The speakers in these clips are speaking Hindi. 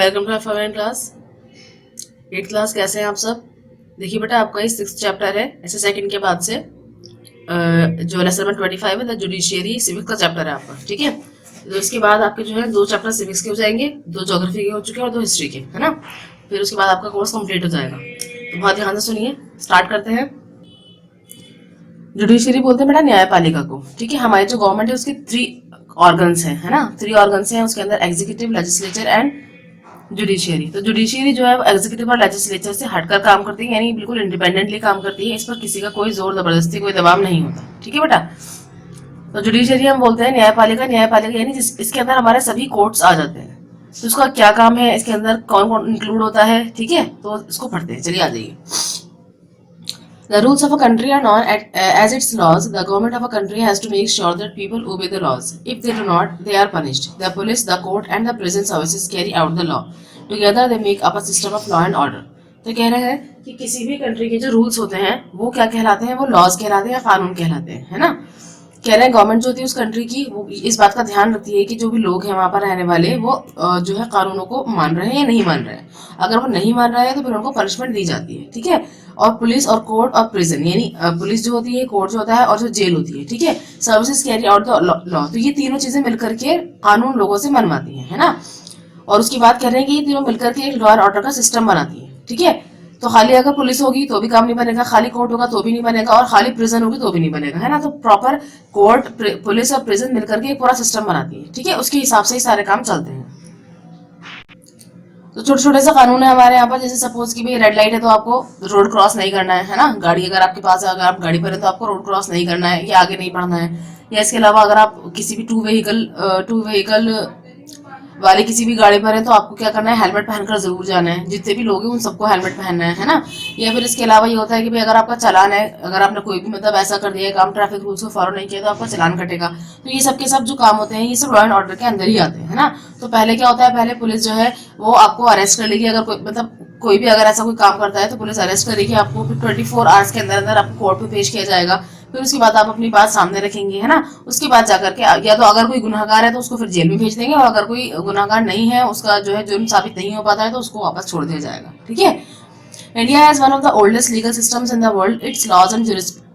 Welcome to foreign class 8th class. कैसे हैं आप सब? देखिए बेटा, आपका ये 6th चैप्टर है ऐसे सेकंड के बाद से जो लेसन नंबर 25 है द जुडिशियरी सिविक्स का चैप्टर है आपका। ठीक है, तो इसके बाद आपके जो है 2 चैप्टर सिविक्स के हो जाएंगे, 2 ज्योग्राफी के हो चुके हैं और 2 हिस्ट्री के, है ना। फिर उसके बाद आपका कोर्स कंप्लीट हो जाएगा। तो बहुत ध्यान से सुनिए, स्टार्ट करते हैं। जुडिशियरी बोलते हैं बेटा न्यायपालिका को। ठीक है, हमारी जो गवर्नमेंट है उसके 3 ऑर्गन्स हैं, है ना। 3 ऑर्गन्स हैं उसके अंदर, एग्जीक्यूटिव, लेजिस्लेचर एंड जुडिशियरी। तो जुडिशियरी जो है वो एग्जीक्यूटिव और लेजिस्लेचर से हटकर काम करती है, यानी बिल्कुल इंडिपेंडेंटली काम करती है। इस पर किसी का कोई जोर जबरदस्ती, कोई दबाव नहीं होता। ठीक है बेटा। तो जुडिशियरी हम बोलते हैं न्यायपालिका। न्यायपालिका यानी इसके अंदर हमारे सभी कोर्ट्स आ जाते हैं। तो इसका क्या काम है, इसके अंदर कौन कौन इंक्लूड होता है, ठीक है, तो इसको पढ़ते हैं। चलिए आ जाइए। The rules of a country are known as its laws. The government of a country has to make sure that people obey the laws. If they do not, they are punished. The police, the court, and the prison services carry out the law. Together, they make up a system of law and order. तो कह रहे हैं कि किसी भी कंट्री के जो रूल्स होते हैं वो क्या कहलाते हैं, वो लॉज कहलाते हैं या कानून कहलाते हैं, है ना। कह रहे हैं गवर्नमेंट जो होती है उस कंट्री की, वो इस बात का ध्यान रखती है कि जो भी लोग हैं वहां पर रहने वाले, वो जो है कानूनों को मान रहे हैं या नहीं मान रहे हैं। अगर वो नहीं मान रहे हैं तो फिर उनको पनिशमेंट दी जाती है। ठीक है। और पुलिस और कोर्ट और प्रिजन, यानी पुलिस जो होती है, कोर्ट जो होता है, और जो जेल होती है, ठीक है, services carry out the law. तो ये तीनों चीजें मिलकर के कानून लोगों से मनवाती है ना। और उसकी बात कर रहे हैं कि ये तीनों मिलकर के एक लॉ एंड ऑर्डर का सिस्टम बनाती है। ठीक है। तो खाली अगर पुलिस होगी तो भी काम नहीं बनेगा, खाली कोर्ट होगा तो भी नहीं बनेगा, और खाली प्रिजन होगी तो भी नहीं बनेगा, है ना। तो प्रॉपर कोर्ट, पुलिस और प्रिजन मिलकर के एक पूरा सिस्टम बनाती है। ठीक है, उसके हिसाब से ही सारे काम चलते हैं। तो छोटे छोटे से कानून है हमारे यहाँ पर। जैसे सपोज कि भाई रेड लाइट है तो आपको रोड क्रॉस नहीं करना है ना। गाड़ी अगर आपके पास है, अगर आप गाड़ी पर है तो आपको रोड क्रॉस नहीं करना है, या आगे नहीं बढ़ना है। या इसके अलावा अगर आप किसी भी टू व्हीकल वाले किसी भी गाड़ी पर है तो आपको क्या करना है, हेलमेट पहनकर जरूर जाना है। जितने भी लोग हैं उन सबको हेलमेट पहनना है ना। या फिर इसके अलावा ये होता है कि भाई अगर आपका चालान है, अगर आपने कोई भी मतलब ऐसा कर दिया है काम, ट्रैफिक रूल्स को फॉलो नहीं किया तो आपका चालान कटेगा। तो ये सब के सब जो काम होते हैं ये सब लॉ एंड ऑर्डर के अंदर ही आते हैं, है ना। तो पहले क्या होता है, पहले पुलिस जो है वो आपको अरेस्ट कर लेगी। अगर कोई मतलब कोई भी अगर ऐसा कोई काम करता है तो पुलिस अरेस्ट करेगी आपको। फिर 24 आवर्स के अंदर अंदर आपको कोर्ट में पेश किया जाएगा। फिर उसके बाद आप अपनी बात सामने रखेंगे, है ना। उसके बाद जाकर के या तो अगर कोई गुनाहगार है तो उसको फिर जेल में भेज देंगे, और अगर कोई गुनाहगार नहीं है, उसका जो है जुर्म साबित नहीं हो पाता है, तो उसको वापस छोड़ दिया जाएगा। ठीक है। India has one of the oldest legal systems in the world. Its laws and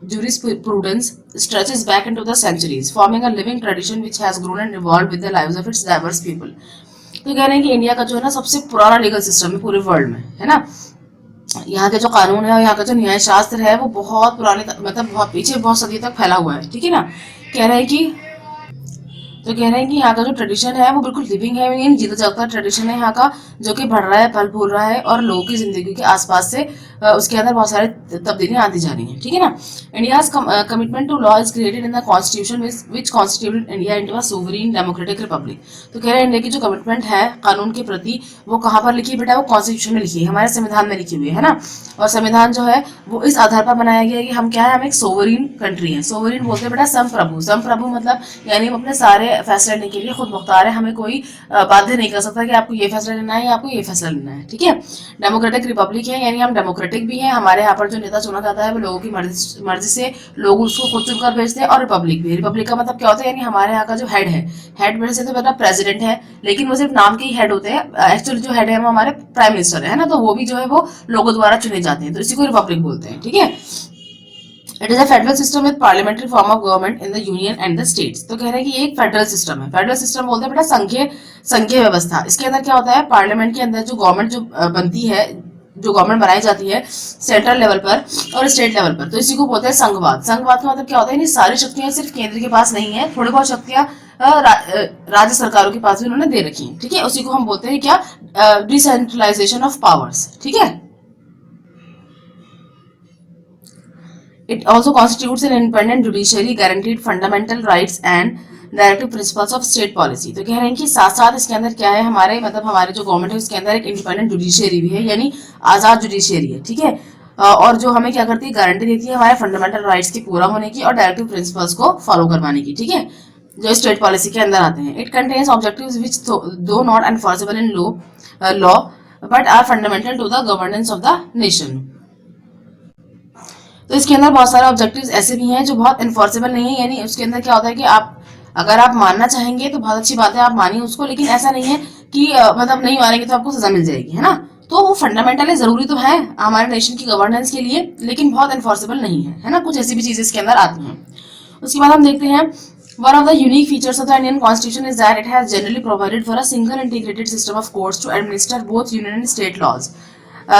jurisprudence stretches back into the centuries, forming a living tradition which has grown and evolved with the lives of its diverse people. तो कह रहे हैं कि इंडिया का जो है ना सबसे पुराना लीगल सिस्टम है पूरे वर्ल्ड में, है ना। यहाँ के जो कानून है और यहाँ का जो न्याय शास्त्र है वो बहुत पुराने, मतलब बहुत पीछे, बहुत सदी तक फैला हुआ है। ठीक है ना। कह रहे हैं कि यहाँ का जो ट्रेडिशन है वो बिल्कुल लिविंग है, यानी जीता जागता ट्रेडिशन है यहाँ का, जो कि बढ़ रहा है, फल फूल रहा है, और लोगों की जिंदगी के आसपास से उसके अंदर बहुत सारे तब्दीलियां आती जा रही हैं। ठीक है ना। India's commitment to law is created in the constitution which constituted India into a sovereign democratic republic. तो कह रहे हैं इंडिया की जो कमिटमेंट है कानून के प्रति वो कहाँ पर लिखी है बेटा, वो कॉन्स्टिट्यूशन में लिखी है, हमारे संविधान में लिखी हुई है ना। और संविधान जो है वो इस आधार पर बनाया गया है कि हम क्या है, हम एक सोवरेन कंट्री है। सोवरेन बोलते हैं बेटा संप्रभु। संप्रभु मतलब यानी हम अपने सारे फैसले लेने के लिए खुद मुख्तार है, हमें कोई बाध्य नहीं कर सकता कि आपको ये फैसला लेना है या आपको ये फैसला लेना है। ठीक है। डेमोक्रेटिक रिपब्लिक है, यानी हम डेमोक्रेटिक भी है, हमारे यहाँ पर जो नेता चुना जाता है वो लोगों की मर्जी से लोग उसको खुद चुनकर भेजते हैं। और रिपब्लिक भी, रिपब्लिक का मतलब क्या होता है, यानी हमारे यहाँ का जो हेड है, हेड में से तो बेटा प्रेसिडेंट है, लेकिन वो सिर्फ नाम के ही हेड होते हैं। एक्चुअली जो हेड है वो हमारे प्राइम मिनिस्टर है ना। तो वो भी जो है वो लोगों द्वारा चुने जाते हैं, तो इसी को रिपब्लिक बोलते हैं। ठीक है। It is a federal system with parliamentary form of government in the union and the states. तो कह रहे हैं कि ये एक फेडरल सिस्टम है। फेडरल सिस्टम बोलते हैं बेटा संघीय व्यवस्था। इसके अंदर क्या होता है, पार्लियामेंट के अंदर जो गवर्नमेंट जो बनती है, जो गवर्नमेंट बनाई जाती है सेंट्रल लेवल पर और स्टेट लेवल पर, तो इसी को बोलते हैं संघवाद। संघवाद का मतलब क्या होता है, सारी शक्तियां सिर्फ केंद्र के पास नहीं है, थोड़ी बहुत शक्तियां राज्य सरकारों के पास भी उन्होंने दे रखी है। ठीक है। उसी को हम बोलते हैं क्या, डिसेंट्रलाइजेशन ऑफ पावर्स। ठीक है। It also constitutes an independent judiciary, guaranteed fundamental rights and directive principles of state policy. तो कह रहे हैं कि साथ साथ इसके अंदर क्या है, हमारे मतलब हमारे जो गवर्नमेंट है उसके अंदर एक इंडिपेंडेंट जुडिशियरी भी है, यानी आजाद जुडिशियरी है। ठीक है। और जो हमें क्या करती है, गारंटी देती है हमारे फंडामेंटल राइट्स के पूरा होने की और डायरेक्टिव प्रिंसिपल्स को फॉलो करवाने की। ठीक है, जो स्टेट पॉलिसी के अंदर आते हैं। It contains objectives which do not enforceable in law but are fundamental to the governance of the nation. तो इसके अंदर बहुत सारे ऑब्जेक्टिव्स ऐसे भी हैं जो बहुत इन्फोर्सेबल नहीं है, यानी उसके अंदर क्या होता है कि आप अगर आप मानना चाहेंगे तो बहुत अच्छी बात है, आप मानिए उसको, लेकिन ऐसा नहीं है कि मतलब नहीं मानेंगे तो आपको सजा मिल जाएगी, है ना। तो वो फंडामेंटली जरूरी तो है हमारे नेशन की गवर्नेंस के लिए, लेकिन बहुत एनफोर्सेबल नहीं है ना। कुछ ऐसी भी चीजें इसके अंदर आती हैं। उसके बाद हम देखते हैं one of the unique features of the Indian constitution is that it has generally provided for a single integrated system of courts to administer both union and state laws.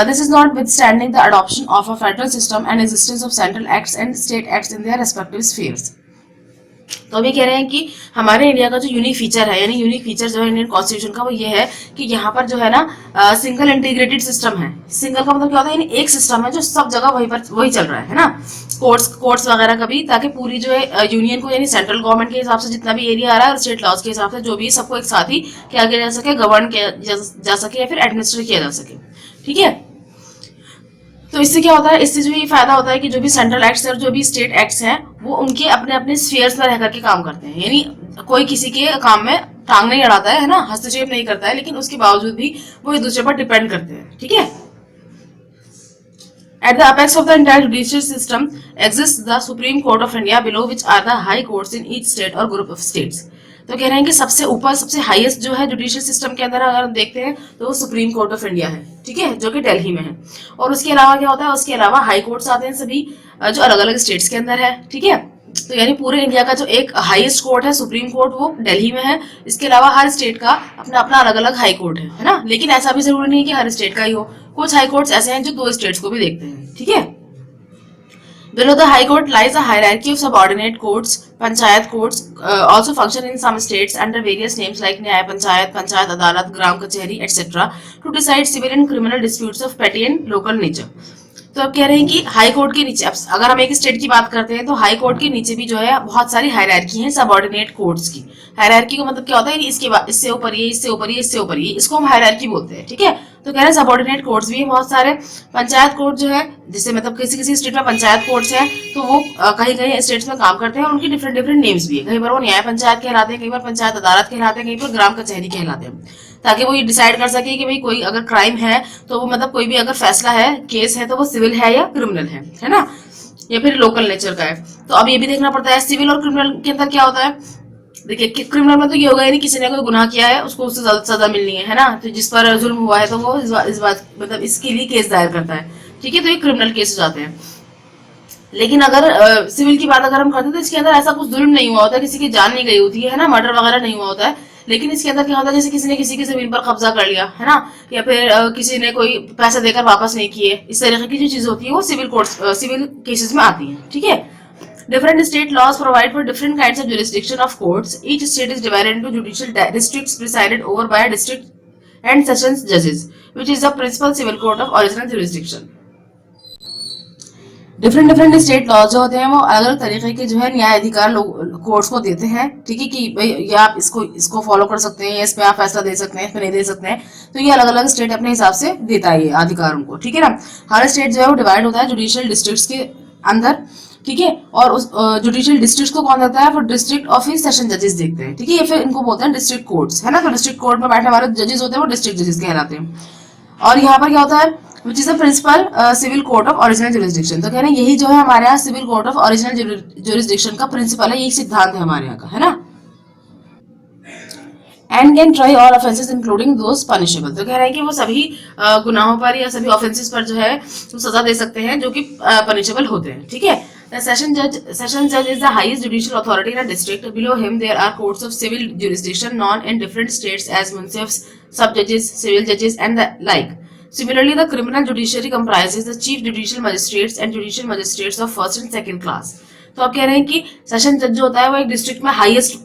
This is notwithstanding the adoption of a federal system and existence of central acts and state acts in their respective spheres. तो अभी कह रहे हैं कि हमारे इंडिया का जो यूनिक फीचर है, यानी यूनिक फीचर जो है इंडियन कॉन्स्टिट्यूशन का, वो ये है कि यहाँ पर जो है ना सिंगल इंटीग्रेटेड सिस्टम है. सिंगल का मतलब क्या होता है, यानी एक सिस्टम है जो सब जगह वही चल रहा है ना. कोर्ट्स वगैरह का भी, ताकि पूरी जो है यूनियन को, यानी सेंट्रल गवर्नमेंट के हिसाब से जितना भी एरिया आ रहा है और स्टेट लॉज के हिसाब से जो भी सबको एक साथ ही क्या किया जा सके, गवर्न किया जा सके या फिर एडमिनिस्टर किया जा सके. ठीक है. तो इससे क्या होता है, इससे जो ये फायदा होता है कि जो भी सेंट्रल एक्ट्स और जो भी स्टेट एक्ट्स हैं वो उनके अपने अपने स्फीयर्स में रह करके काम करते हैं. यानी कोई किसी के काम में टांग नहीं अड़ाता है ना, हस्तक्षेप नहीं करता है, लेकिन उसके बावजूद भी वो एक दूसरे पर डिपेंड करते हैं. ठीक है. At the apex of the entire judicial system exists the Supreme Court of India, below which are the high courts in each state or group of states. तो कह रहे हैं कि सबसे ऊपर, सबसे हाईएस्ट जो है जुडिशियल सिस्टम के अंदर अगर हम देखते हैं तो वो सुप्रीम कोर्ट ऑफ इंडिया है. ठीक है, जो कि दिल्ली में है. और उसके अलावा क्या होता है, उसके अलावा हाई कोर्ट्स आते हैं सभी जो अलग अलग स्टेट्स के अंदर है. ठीक है. तो यानी पूरे इंडिया का जो एक हाईएस्ट कोर्ट है सुप्रीम कोर्ट, वो दिल्ली में है. इसके अलावा हर स्टेट का अपना अपना अलग अलग हाई कोर्ट है ना. लेकिन ऐसा भी जरूरी नहीं है कि हर स्टेट का ही हो. कुछ हाई कोर्ट्स ऐसे हैं जो दो स्टेट्स को भी देखते हैं. ठीक है. Below the High Court lies a hierarchy of subordinate courts. Panchayat courts also function in some states under various names like Nyay Panchayat, Panchayat Adalat, Gram Kachehri, etc. to decide civil and criminal disputes of petty and local nature. तो अब कह रहे हैं कि हाई कोर्ट के नीचे, अगर हम एक स्टेट की बात करते हैं तो हाई कोर्ट के नीचे भी जो है बहुत सारी हायरार्की है सबऑर्डिनेट कोर्ट्स की. हायरार्की का मतलब क्या होता है, इसके बाद इससे ऊपर ये, इससे ऊपर ये, इससे ऊपर ये, इसको हम हायरार्की बोलते हैं. ठीक है. तो कह रहे हैं सबऑर्डिनेट कोर्ट्स भी है बहुत सारे. पंचायत कोर्ट जो है, जिससे मतलब किसी किसी स्टेट में पंचायत कोर्ट्स है, तो वो कहीं कहीं स्टेट्स में काम करते हैं और उनकी डिफरेंट डिफरेंट नेम्स भी है. कहीं पर वो न्याय पंचायत कहलाते हैं, कहीं पर पंचायत अदालत कहलाते हैं, कहीं पर ग्राम कचहरी कहलाते हैं, ताकि वो ये डिसाइड कर सके कि भाई कोई अगर क्राइम है तो वो मतलब कोई भी अगर फैसला है, केस है, तो वो सिविल है या क्रिमिनल है ना, या फिर लोकल नेचर का है. तो अब ये भी देखना पड़ता है सिविल और क्रिमिनल के अंदर क्या होता है. देखिए क्रिमिनल में तो ये होगा, यानी किसी ने कोई गुनाह किया है उसको उससे सजा मिलनी है ना. तो जिस पर जुल्म हुआ है तो वो इस बात मतलब इसके लिए केस दायर करता है. ठीक है. तो ये क्रिमिनल केस हो जाते हैं. लेकिन अगर सिविल की बात अगर हम करते हैं तो इसके अंदर ऐसा कुछ जुल्म नहीं हुआ होता, किसी की जान नहीं गई होती है ना, मर्डर वगैरह नहीं हुआ होता है. लेकिन इसके अंदर क्या होता है, जैसे किसी ने किसी की जमीन पर कब्जा कर लिया है ना, या फिर किसी ने कोई पैसे देकर वापस नहीं किए, इस तरह की जो चीज होती है वो सिविल केसेस में आती है. ठीक है. Different state laws provide for different kinds of jurisdiction of courts. Each state is divided into judicial districts presided over by a district and sessions judges, which is the principal civil court of original jurisdiction. Different state laws जो होते हैं वो अलग अलग तरीके के जो है न्याय अधिकार कोर्ट्स को देते हैं. ठीक है. कि भाई ये आप इसको फॉलो कर सकते हैं, इस पे आप फैसला दे सकते हैं, इस पे नहीं दे सकते हैं. तो ये अलग अलग स्टेट अपने हिसाब से देता है ये अधिकार उनको. ठीक है ना. हर स्टेट जो है वो डिवाइड होता है जुडिशियल डिस्ट्रिक्ट्स के अंदर. ठीक है. और उस जुडिशियल डिस्ट्रिक्ट को कौन देता है, फिर डिस्ट्रिक्ट ऑफिस सेशन जजेस देखते हैं. ठीक है. ये फिर इनको बोलते हैं डिस्ट्रिक्ट कोर्ट्स, है ना. तो डिस्ट्रिक्ट कोर्ट में बैठने वाले जजेस होते हैं वो डिस्ट्रिक्ट जजेस कहलाते हैं. और यहाँ पर क्या होता है, which is the principal civil court of original jurisdiction. तो कह रहे हैं यही जो है हमारे यहाँ civil court of original jurisdiction का प्रिंसिपल है, यही सिद्धांत है हमारे यहाँ का, है ना. And can try all offences including those punishable. तो कह रहे हैं कि वो सभी गुनाहों पर या सभी ऑफेंसेस पर जो है वो सजा दे सकते हैं जो कि पनिशेबल होते हैं. ठीक है. The session judge is the highest judicial authority in a district. Below him there are courts of civil jurisdiction known in different states as munsifs, sub-judges, civil judges and the like. Similarly, the criminal judiciary comprises the chief judicial magistrates and judicial magistrates of first and second class. तो आप कह रहे हैं कि सेशन जज जो होता है वो एक डिस्ट्रिक्ट में हाईएस्ट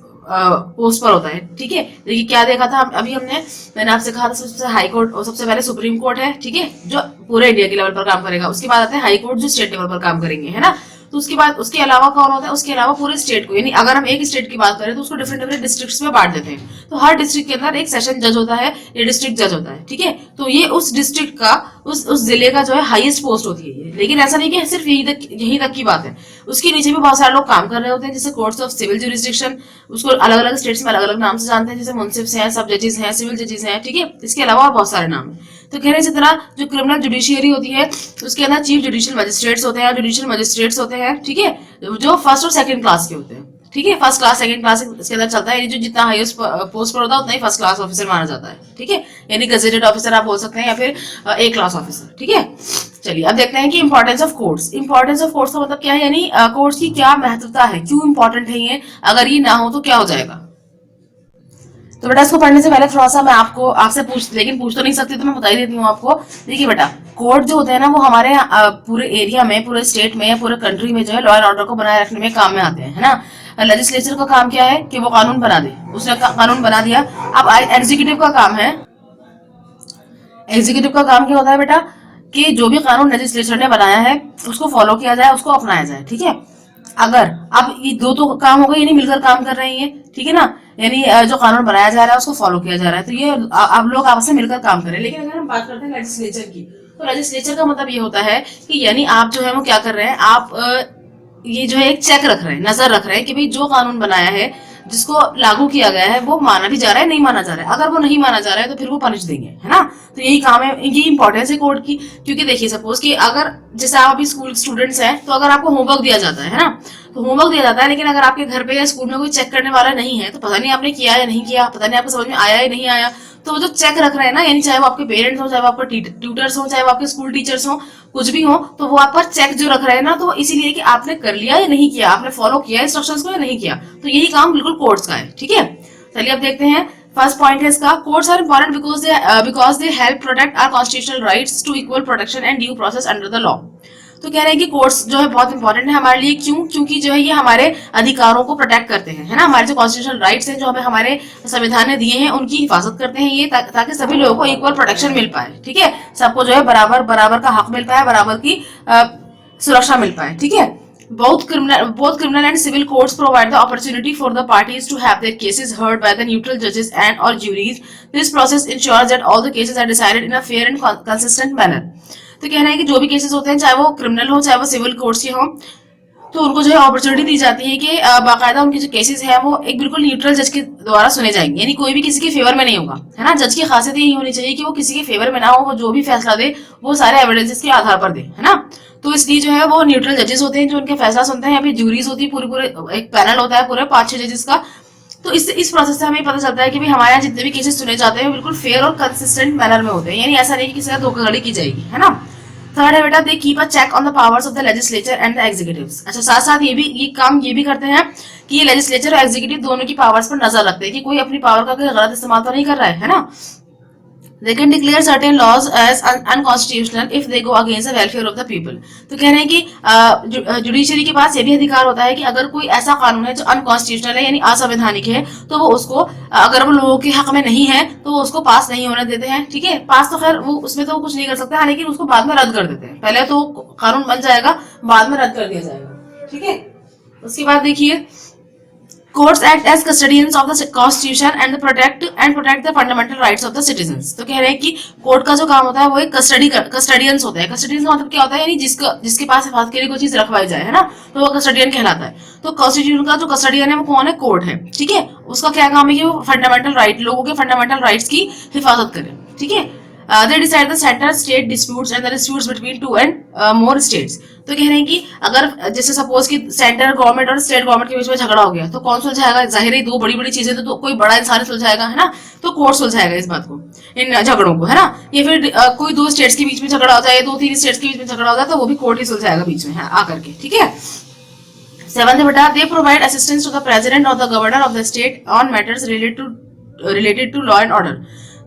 पोस्ट पर होता है. ठीक है. देखिए क्या देखा था अभी मैंने आपसे कहा था सबसे हाई कोर्ट और सबसे पहले सुप्रीम कोर्ट है. ठीक है. जो पूरे इंडिया के लेवल पर काम करेगा. उसके बाद आते हैं हाई कोर्ट जो स्टेट लेवल पर काम करेंगे, है ना. तो उसके बाद उसके अलावा कौन होता है, उसके अलावा पूरे स्टेट को, यानी अगर हम एक स्टेट की बात करें तो उसको डिफरेंट डिस्ट्रिक्ट्स में बांट देते हैं. तो हर डिस्ट्रिक्ट के अंदर एक सेशन जज होता है या डिस्ट्रिक्ट जज होता है. ठीक है. तो ये उस डिस्ट्रिक्ट का उस जिले का जो है हाईएस्ट पोस्ट होती है ये. लेकिन ऐसा नहीं कि सिर्फ यही तक की बात है, उसके नीचे भी बहुत सारे लोग काम कर रहे होते हैं. जैसे कोर्ट्स ऑफ सिविल जुरिस्डिक्शन, उसको अलग अलग स्टेट्स में अलग अलग नाम से जानते हैं, जैसे मुंसिफ्स हैं, सब जजेस हैं, सिविल जजेस हैं. ठीक है. इसके अलावा और बहुत सारे नाम है. तो कह रहे हैं इसी तरह जो क्रिमिनल जुडिशियरी होती है उसके अंदर चीफ जुडिशियल मजिस्ट्रेट्स होते हैं, जुडिशियल मजिस्ट्रेट्स होते हैं. ठीक है. जो फर्स्ट और सेकंड क्लास के होते हैं. ठीक है, फर्स्ट क्लास सेकंड क्लास इसके अंदर चलता है, यानी जो जितना हाईएस्ट पोस्ट पर होता है उतना ही फर्स्ट क्लास ऑफिसर माना जाता है। ठीक है, यानी गजेटेड ऑफिसर आप बोल सकते हैं या फिर ए क्लास ऑफिसर। ठीक है, चलिए अब देखते हैं कि importance of courts. Importance of courts का मतलब क्या है, यानी कोर्ट्स की क्या महत्वता है, क्यों इंपॉर्टेंट है ये, अगर ये ना हो तो क्या हो जाएगा। तो बेटा इसको पढ़ने से पहले थोड़ा सा मैं आपको आपसे पूछ तो नहीं सकती, तो मैं बता ही देती हूँ आपको। देखिए बेटा, कोर्ट जो होते हैं ना वो हमारे पूरे एरिया में, पूरे स्टेट में या पूरे कंट्री में जो है लॉ एंड ऑर्डर को बनाए रखने में काम में आते हैं, है ना। लेजिस्लेचर का काम क्या है कि वो कानून बना दे, उसने कानून बना दिया। अब एग्जीक्यूटिव का काम है, एग्जीक्यूटिव का काम क्या होता है बेटा कि जो भी कानून लेजिस्लेचर ने बनाया है उसको फॉलो किया जाए, उसको अपनाया जाए। ठीक है, अगर अब ये दो तो काम हो गए, यानी मिलकर काम कर रहे हैं ये, ठीक है ना, यानी जो कानून बनाया जा रहा है उसको फॉलो किया जा रहा है, तो ये अब लोग आपस में मिलकर काम करें। लेकिन अगर हम बात करते हैं लेजिस्लेचर की, तो लेजिस्लेचर का मतलब ये होता है कि यानी आप जो है वो क्या कर रहे हैं, आप ये जो है एक चेक रख रहे हैं, नजर रख रहे हैं कि भाई जो कानून बनाया है, जिसको लागू किया गया है, वो माना भी जा रहा है, नहीं माना जा रहा है। अगर वो नहीं माना जा रहा है तो फिर वो पनिश देंगे, है ना। तो यही काम है, यही इंपॉर्टेंस है कोर्ट की। क्योंकि देखिए सपोज कि अगर जैसे आप अभी स्कूल स्टूडेंट्स हैं, तो अगर आपको होमवर्क दिया जाता है ना, तो होमवर्क दिया जाता है, लेकिन अगर आपके घर पे या स्कूल में कोई चेक करने वाला नहीं है, तो पता नहीं आपने किया या नहीं किया, पता नहीं आपको समझ में आया या नहीं आया। तो वो जो चेक रख रहे हैं ना, यानी चाहे वो आपके पेरेंट्स हो, चाहे वो आपके ट्यूटर्स हो, चाहे वो आपके स्कूल टीचर्स हो, कुछ भी हो, तो वो आप पर चेक जो रख रहे हैं ना, तो इसीलिए कि आपने कर लिया या नहीं किया, आपने फॉलो किया इंस्ट्रक्शंस को या नहीं किया। तो यही काम बिल्कुल कोर्ट्स का है। ठीक है, चलिए अब देखते हैं। फर्स्ट पॉइंट है इसका, courts are important because they help protect our constitutional rights to equal protection and due process under the law. तो कह रहे हैं कि कोर्ट्स जो है बहुत इंपॉर्टेंट है हमारे लिए। क्यों? क्योंकि जो है ये हमारे अधिकारों को प्रोटेक्ट करते हैं, है ना। हमारे जो कॉन्स्टिट्यूशनल राइट्स हैं, जो हमें हमारे संविधान ने दिए हैं, उनकी हिफाजत करते हैं ये, ताकि सभी लोगों को इक्वल प्रोटेक्शन मिल पाए। ठीक है, सबको जो है बराबर बराबर का हक मिल पाए, बराबर की सुरक्षा मिल पाए। ठीक है, both criminal and civil courts provide the opportunity for the parties to have their cases heard by the neutral judges and or juries. This process ensures that all the cases are decided in a fair and consistent manner. तो कहना है कि जो भी केसेस होते हैं, चाहे वो क्रिमिनल हो चाहे वो सिविल कोर्ट्स के हों, तो उनको जो है अपॉर्चुनिटी दी जाती है कि बाकायदा उनके जो केसेस है वो एक बिल्कुल न्यूट्रल जज के द्वारा सुने जाएंगे, यानी कोई भी किसी के फेवर में नहीं होगा, है ना। जज की खासियत यही होनी चाहिए कि वो किसी के फेवर में ना हो, वो जो भी फैसला दे वो सारे एविडेंसेस के आधार पर दे, है ना। तो इसलिए जो है वो न्यूट्रल जजेस होते हैं जो उनके फैसला सुनते हैं, या फिर ज्यूरीज होती है, पूरे एक पैनल होता है पूरे 5-6 जजेस का। तो इस प्रोसेस से हमें पता चलता है कि भाई हमारे यहाँ जितने भी केसेस सुने जाते हैं बिल्कुल फेयर और कंसिस्टेंट मैनर में होते हैं, यानी ऐसा नहीं कि किसी का धोखाधड़ी की जाएगी, है ना। थर्ड है बेटा, they keep a check on the powers of the legislature and the executives. अच्छा, साथ साथ ये काम भी करते हैं कि ये लेजिस्लेचर और एग्जीक्यूटिव दोनों की पावर्स पर नजर रखते हैं कि कोई अपनी पावर का कोई गलत इस्तेमाल तो नहीं कर रहा है ना। They can declare certain laws as unconstitutional if they go against the welfare of the people. तो कह रहे हैं कि जुडिशरी के पास ये भी अधिकार होता है कि अगर कोई ऐसा कानून है जो अनकॉन्स्टिट्यूशनल है, यानी असंवैधानिक है, तो वो उसको, अगर वो लोगों के हक में नहीं है, तो वो उसको पास नहीं होने देते हैं। ठीक है, पास तो खैर वो उसमें तो कुछ नहीं कर सकते हैं, लेकिन उसको बाद में रद्द कर देते हैं। पहले तो कानून बन जाएगा, बाद में रद्द कर दिया जाएगा। ठीक है, उसके बाद देखिए, courts act as custodians of the constitution and protect the fundamental rights of the citizens. तो कह रहे हैं कि कोर्ट का जो काम होता है वो एक कस्टडियंस होता है। कस्टडियंस का मतलब क्या होता है, यानी जिसके पास हिफाजत के लिए कोई चीज रखवाई जाए, है ना, तो वो कस्टडियन कहलाता है। तो कॉन्स्टिट्यूशन का जो कस्टडियन है वो कौन है, कोर्ट है। ठीक है, उसका क्या काम है कि वो फंडामेंटल राइट, लोगों के फंडामेंटल राइट्स की हिफाजत करे। ठीक है, they decide the center state disputes and the disputes between 2 and more states. तो कह रहे हैं कि अगर जैसे सपोज कि सेंटर गवर्नमेंट और स्टेट गवर्नमेंट के बीच में झगड़ा हो गया, तो कौन सुलझाएगा, जाहिर है दो बड़ी बड़ी चीजें तो कोई बड़ा इंसान सुलझाएगा, है ना। तो कोर्ट सुलझाएगा इस बात को, इन झगड़ों को, है ना। या फिर कोई 2 स्टेट्स के बीच में झगड़ा हो जाए, 2-3 स्टेट्स के बीच में झगड़ा हो जाए, तो वो भी कोर्ट ही सुलझाएगा बीच में आकर के। ठीक है, 7th बेटा, they provide assistance to the president or the governor of the state on matters related to law and order.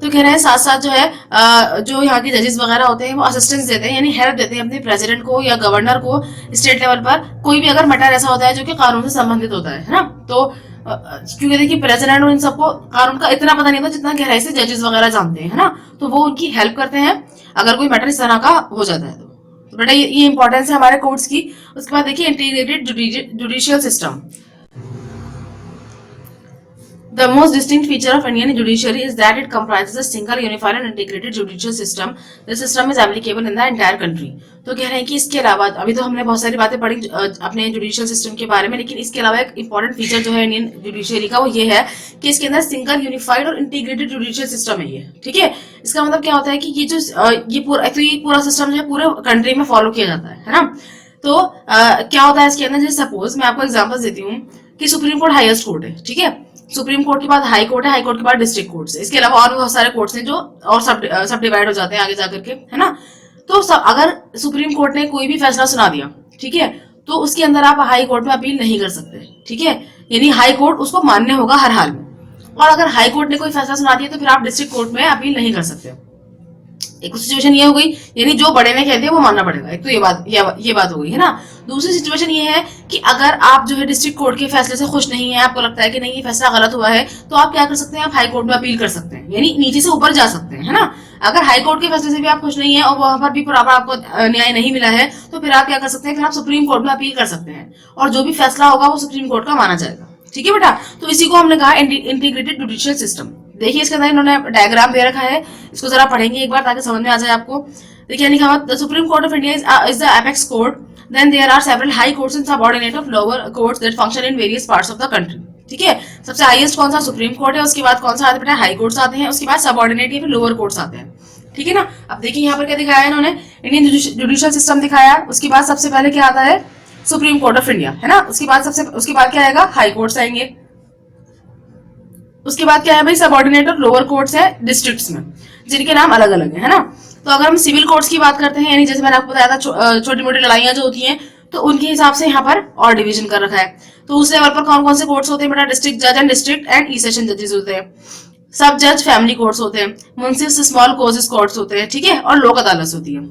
तो कह रहे हैं साथ साथ जो है जो यहाँ के जजेस वगैरह होते हैं वो असिस्टेंस देते हैं, यानी हेल्प देते हैं अपने प्रेसिडेंट को या गवर्नर को स्टेट लेवल पर, कोई भी अगर मैटर ऐसा होता है जो कि कानून से संबंधित होता है ना। तो क्योंकि देखिए प्रेसिडेंट और इन सबको कानून का इतना पता नहीं होता जितना गहराई से जजेस वगैरह जानते हैं, है ना। तो वो उनकी हेल्प करते हैं अगर कोई मैटर इस तरह का हो जाता है। तो बेटा ये इंपॉर्टेंस है हमारे कोर्ट्स की। उसके बाद देखिए integrated judicial system. The most distinct feature of Indian judiciary is that it comprises a single, unified and integrated judicial system. The system is applicable in the entire country. तो कह रहे हैं कि इसके अलावा, अभी तो हमने बहुत सारी बातें पढ़ी अपने जुडिशियल सिस्टम के बारे में, लेकिन इसके अलावा एक इंपॉर्टेंट फीचर जो है इंडियन जुडिशियरी का वो ये है कि इसके अंदर सिंगल, यूनिफाइड और इंटीग्रेटेड जुडिशियल सिस्टम है ये। ठीक है, इसका मतलब क्या होता है कि ये पूरा सिस्टम जो है पूरे कंट्री में फॉलो किया जाता है ना। तो क्या होता है इसके अंदर, जैसे सपोज मैं आपको एग्जाम्पल देती हूँ कि सुप्रीम कोर्ट हाईएस्ट कोर्ट है, ठीक है। सुप्रीम कोर्ट के बाद हाई कोर्ट है, हाई कोर्ट के बाद डिस्ट्रिक्ट कोर्ट है, इसके अलावा और भी बहुत सारे कोर्ट्स हैं जो और सब डिवाइड हो जाते हैं आगे जाकर के, है ना। तो अगर सुप्रीम कोर्ट ने कोई भी फैसला सुना दिया, ठीक है, तो उसके अंदर आप हाई कोर्ट में अपील नहीं कर सकते, ठीक है। यानी हाई कोर्ट उसको मान्य होगा हर हाल में। और अगर हाई कोर्ट ने कोई फैसला सुना दिया तो फिर आप डिस्ट्रिक्ट कोर्ट में अपील नहीं कर सकते। एक सिचुएशन ये हो गई, यानी जो बड़े ने कह दिया वो मानना पड़ेगा, एक तो ये बात हो गई, है ना। दूसरी सिचुएशन ये है कि अगर आप जो है डिस्ट्रिक्ट कोर्ट के फैसले से खुश नहीं है, आपको लगता है कि नहीं ये फैसला गलत हुआ है, तो आप क्या कर सकते हैं, आप हाई कोर्ट में अपील कर सकते हैं, यानी नीचे से ऊपर जा सकते हैं, है ना। अगर हाई कोर्ट के फैसले से भी आप खुश नहीं है और वहां पर भी बराबर आपको न्याय नहीं मिला है, तो फिर आप क्या कर सकते हैं, फिर आप सुप्रीम कोर्ट में अपील कर सकते हैं और जो भी फैसला होगा वो सुप्रीम कोर्ट का माना जाएगा, ठीक है बेटा। तो इसी को हमने कहा इंटीग्रेटेड जुडिशियल सिस्टम। देखिए इसके अंदर इन्होंने डायग्राम दे रखा है, इसको जरा पढ़ेंगे एक बार ताकि समझ में आ जाए आपको। देखिए लिखा हुआ, the supreme court of India is the apex court, then there are several high courts and subordinate of lower courts that function in various parts of the country, ठीक है। सबसे हाईएस्ट कौन सा, सुप्रीम कोर्ट है, उसके बाद कौन सा आता है बेटा, हाई कोर्ट्स आते हैं, उसके बाद सबऑर्डिनेट या फिर लोअर कोर्ट्स आते हैं, ठीक है ना। अब देखिए यहाँ पर क्या दिखाया है इन्होंने, इंडियन जुडिशियल सिस्टम दिखाया, उसके बाद सबसे पहले क्या आता है, सुप्रीम कोर्ट ऑफ इंडिया, है ना। उसके बाद क्या आएगा, हाई कोर्ट्स आएंगे। उसके बाद क्या है भाई, सबऑर्डिनेट और लोअर कोर्ट्स है डिस्ट्रिक्ट्स में, जिनके नाम अलग अलग है ना। तो अगर हम सिविल कोर्ट्स की बात करते हैं, यानी जैसे मैंने आपको बताया था छोटी मोटी लड़ाइयां जो होती हैं, तो उनके हिसाब से यहाँ पर और डिवीजन कर रखा है। तो उस लेवल पर कौन कौन से कोर्ट्स होते हैं बेटा, डिस्ट्रिक्ट जज and district and E session जजेस होते हैं, सब जज फैमिली कोर्ट्स होते हैं, मुंसिफ स्मॉल कोजेस कोर्ट्स होते हैं, ठीक है, और लोक अदालत होती है।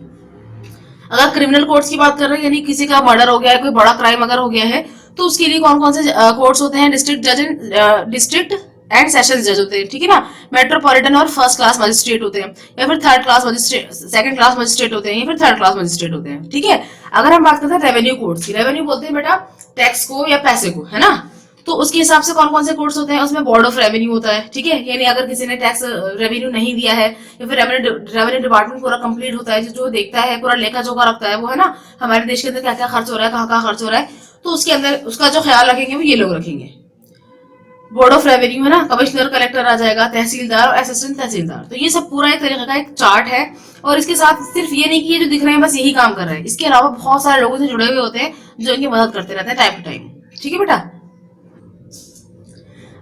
अगर क्रिमिनल कोर्ट्स की बात कर रहे हैं, यानी किसी का मर्डर हो गया है, कोई बड़ा क्राइम अगर हो गया है, तो उसके लिए कौन कौन से कोर्ट्स होते हैं, डिस्ट्रिक्ट एंड सेशन जज होते हैं, ठीक है ना। मेट्रोपॉलिटन और फर्स्ट क्लास मजिस्ट्रेट होते हैं, या फिर third class magistrate, second class magistrate होते हैं, या फिर थर्ड क्लास मजिस्ट्रेट होते हैं, ठीक है। अगर हम बात करते हैं रेवेन्यू कोर्ट्स की, रेवेन्यू बोलते हैं बेटा टैक्स को या पैसे को, है ना। तो उसके हिसाब से कौन कौन से कोर्ट्स होते हैं, उसमें बोर्ड ऑफ रेवेन्यू होता है, ठीक है। यानी अगर किसी ने टैक्स रेवेन्यू नहीं दिया है, या फिर रेवेन्यू डिपार्टमेंट पूरा कंप्लीट होता है, जो देखता है, पूरा लेखा जोखा रखता है वो, है ना, हमारे देश के अंदर क्या क्या खर्च हो रहा है, कहाँ कहाँ खर्च हो रहा है, तो उसके अंदर उसका जो ख्याल रखेंगे वो ये लोग रखेंगे। बोर्ड ऑफ रेवेन्यू, है ना, कमिश्नर कलेक्टर आ जाएगा, तहसीलदार और असिस्टेंट तहसीलदार। तो ये सब पूरा एक तरीके का एक चार्ट है। और इसके साथ सिर्फ ये नहीं कि ये जो दिख रहे हैं बस यही काम कर रहे हैं, इसके अलावा बहुत सारे लोगों से जुड़े हुए होते हैं जो इनकी मदद करते रहते हैं टाइम टू टाइम, ठीक है बेटा।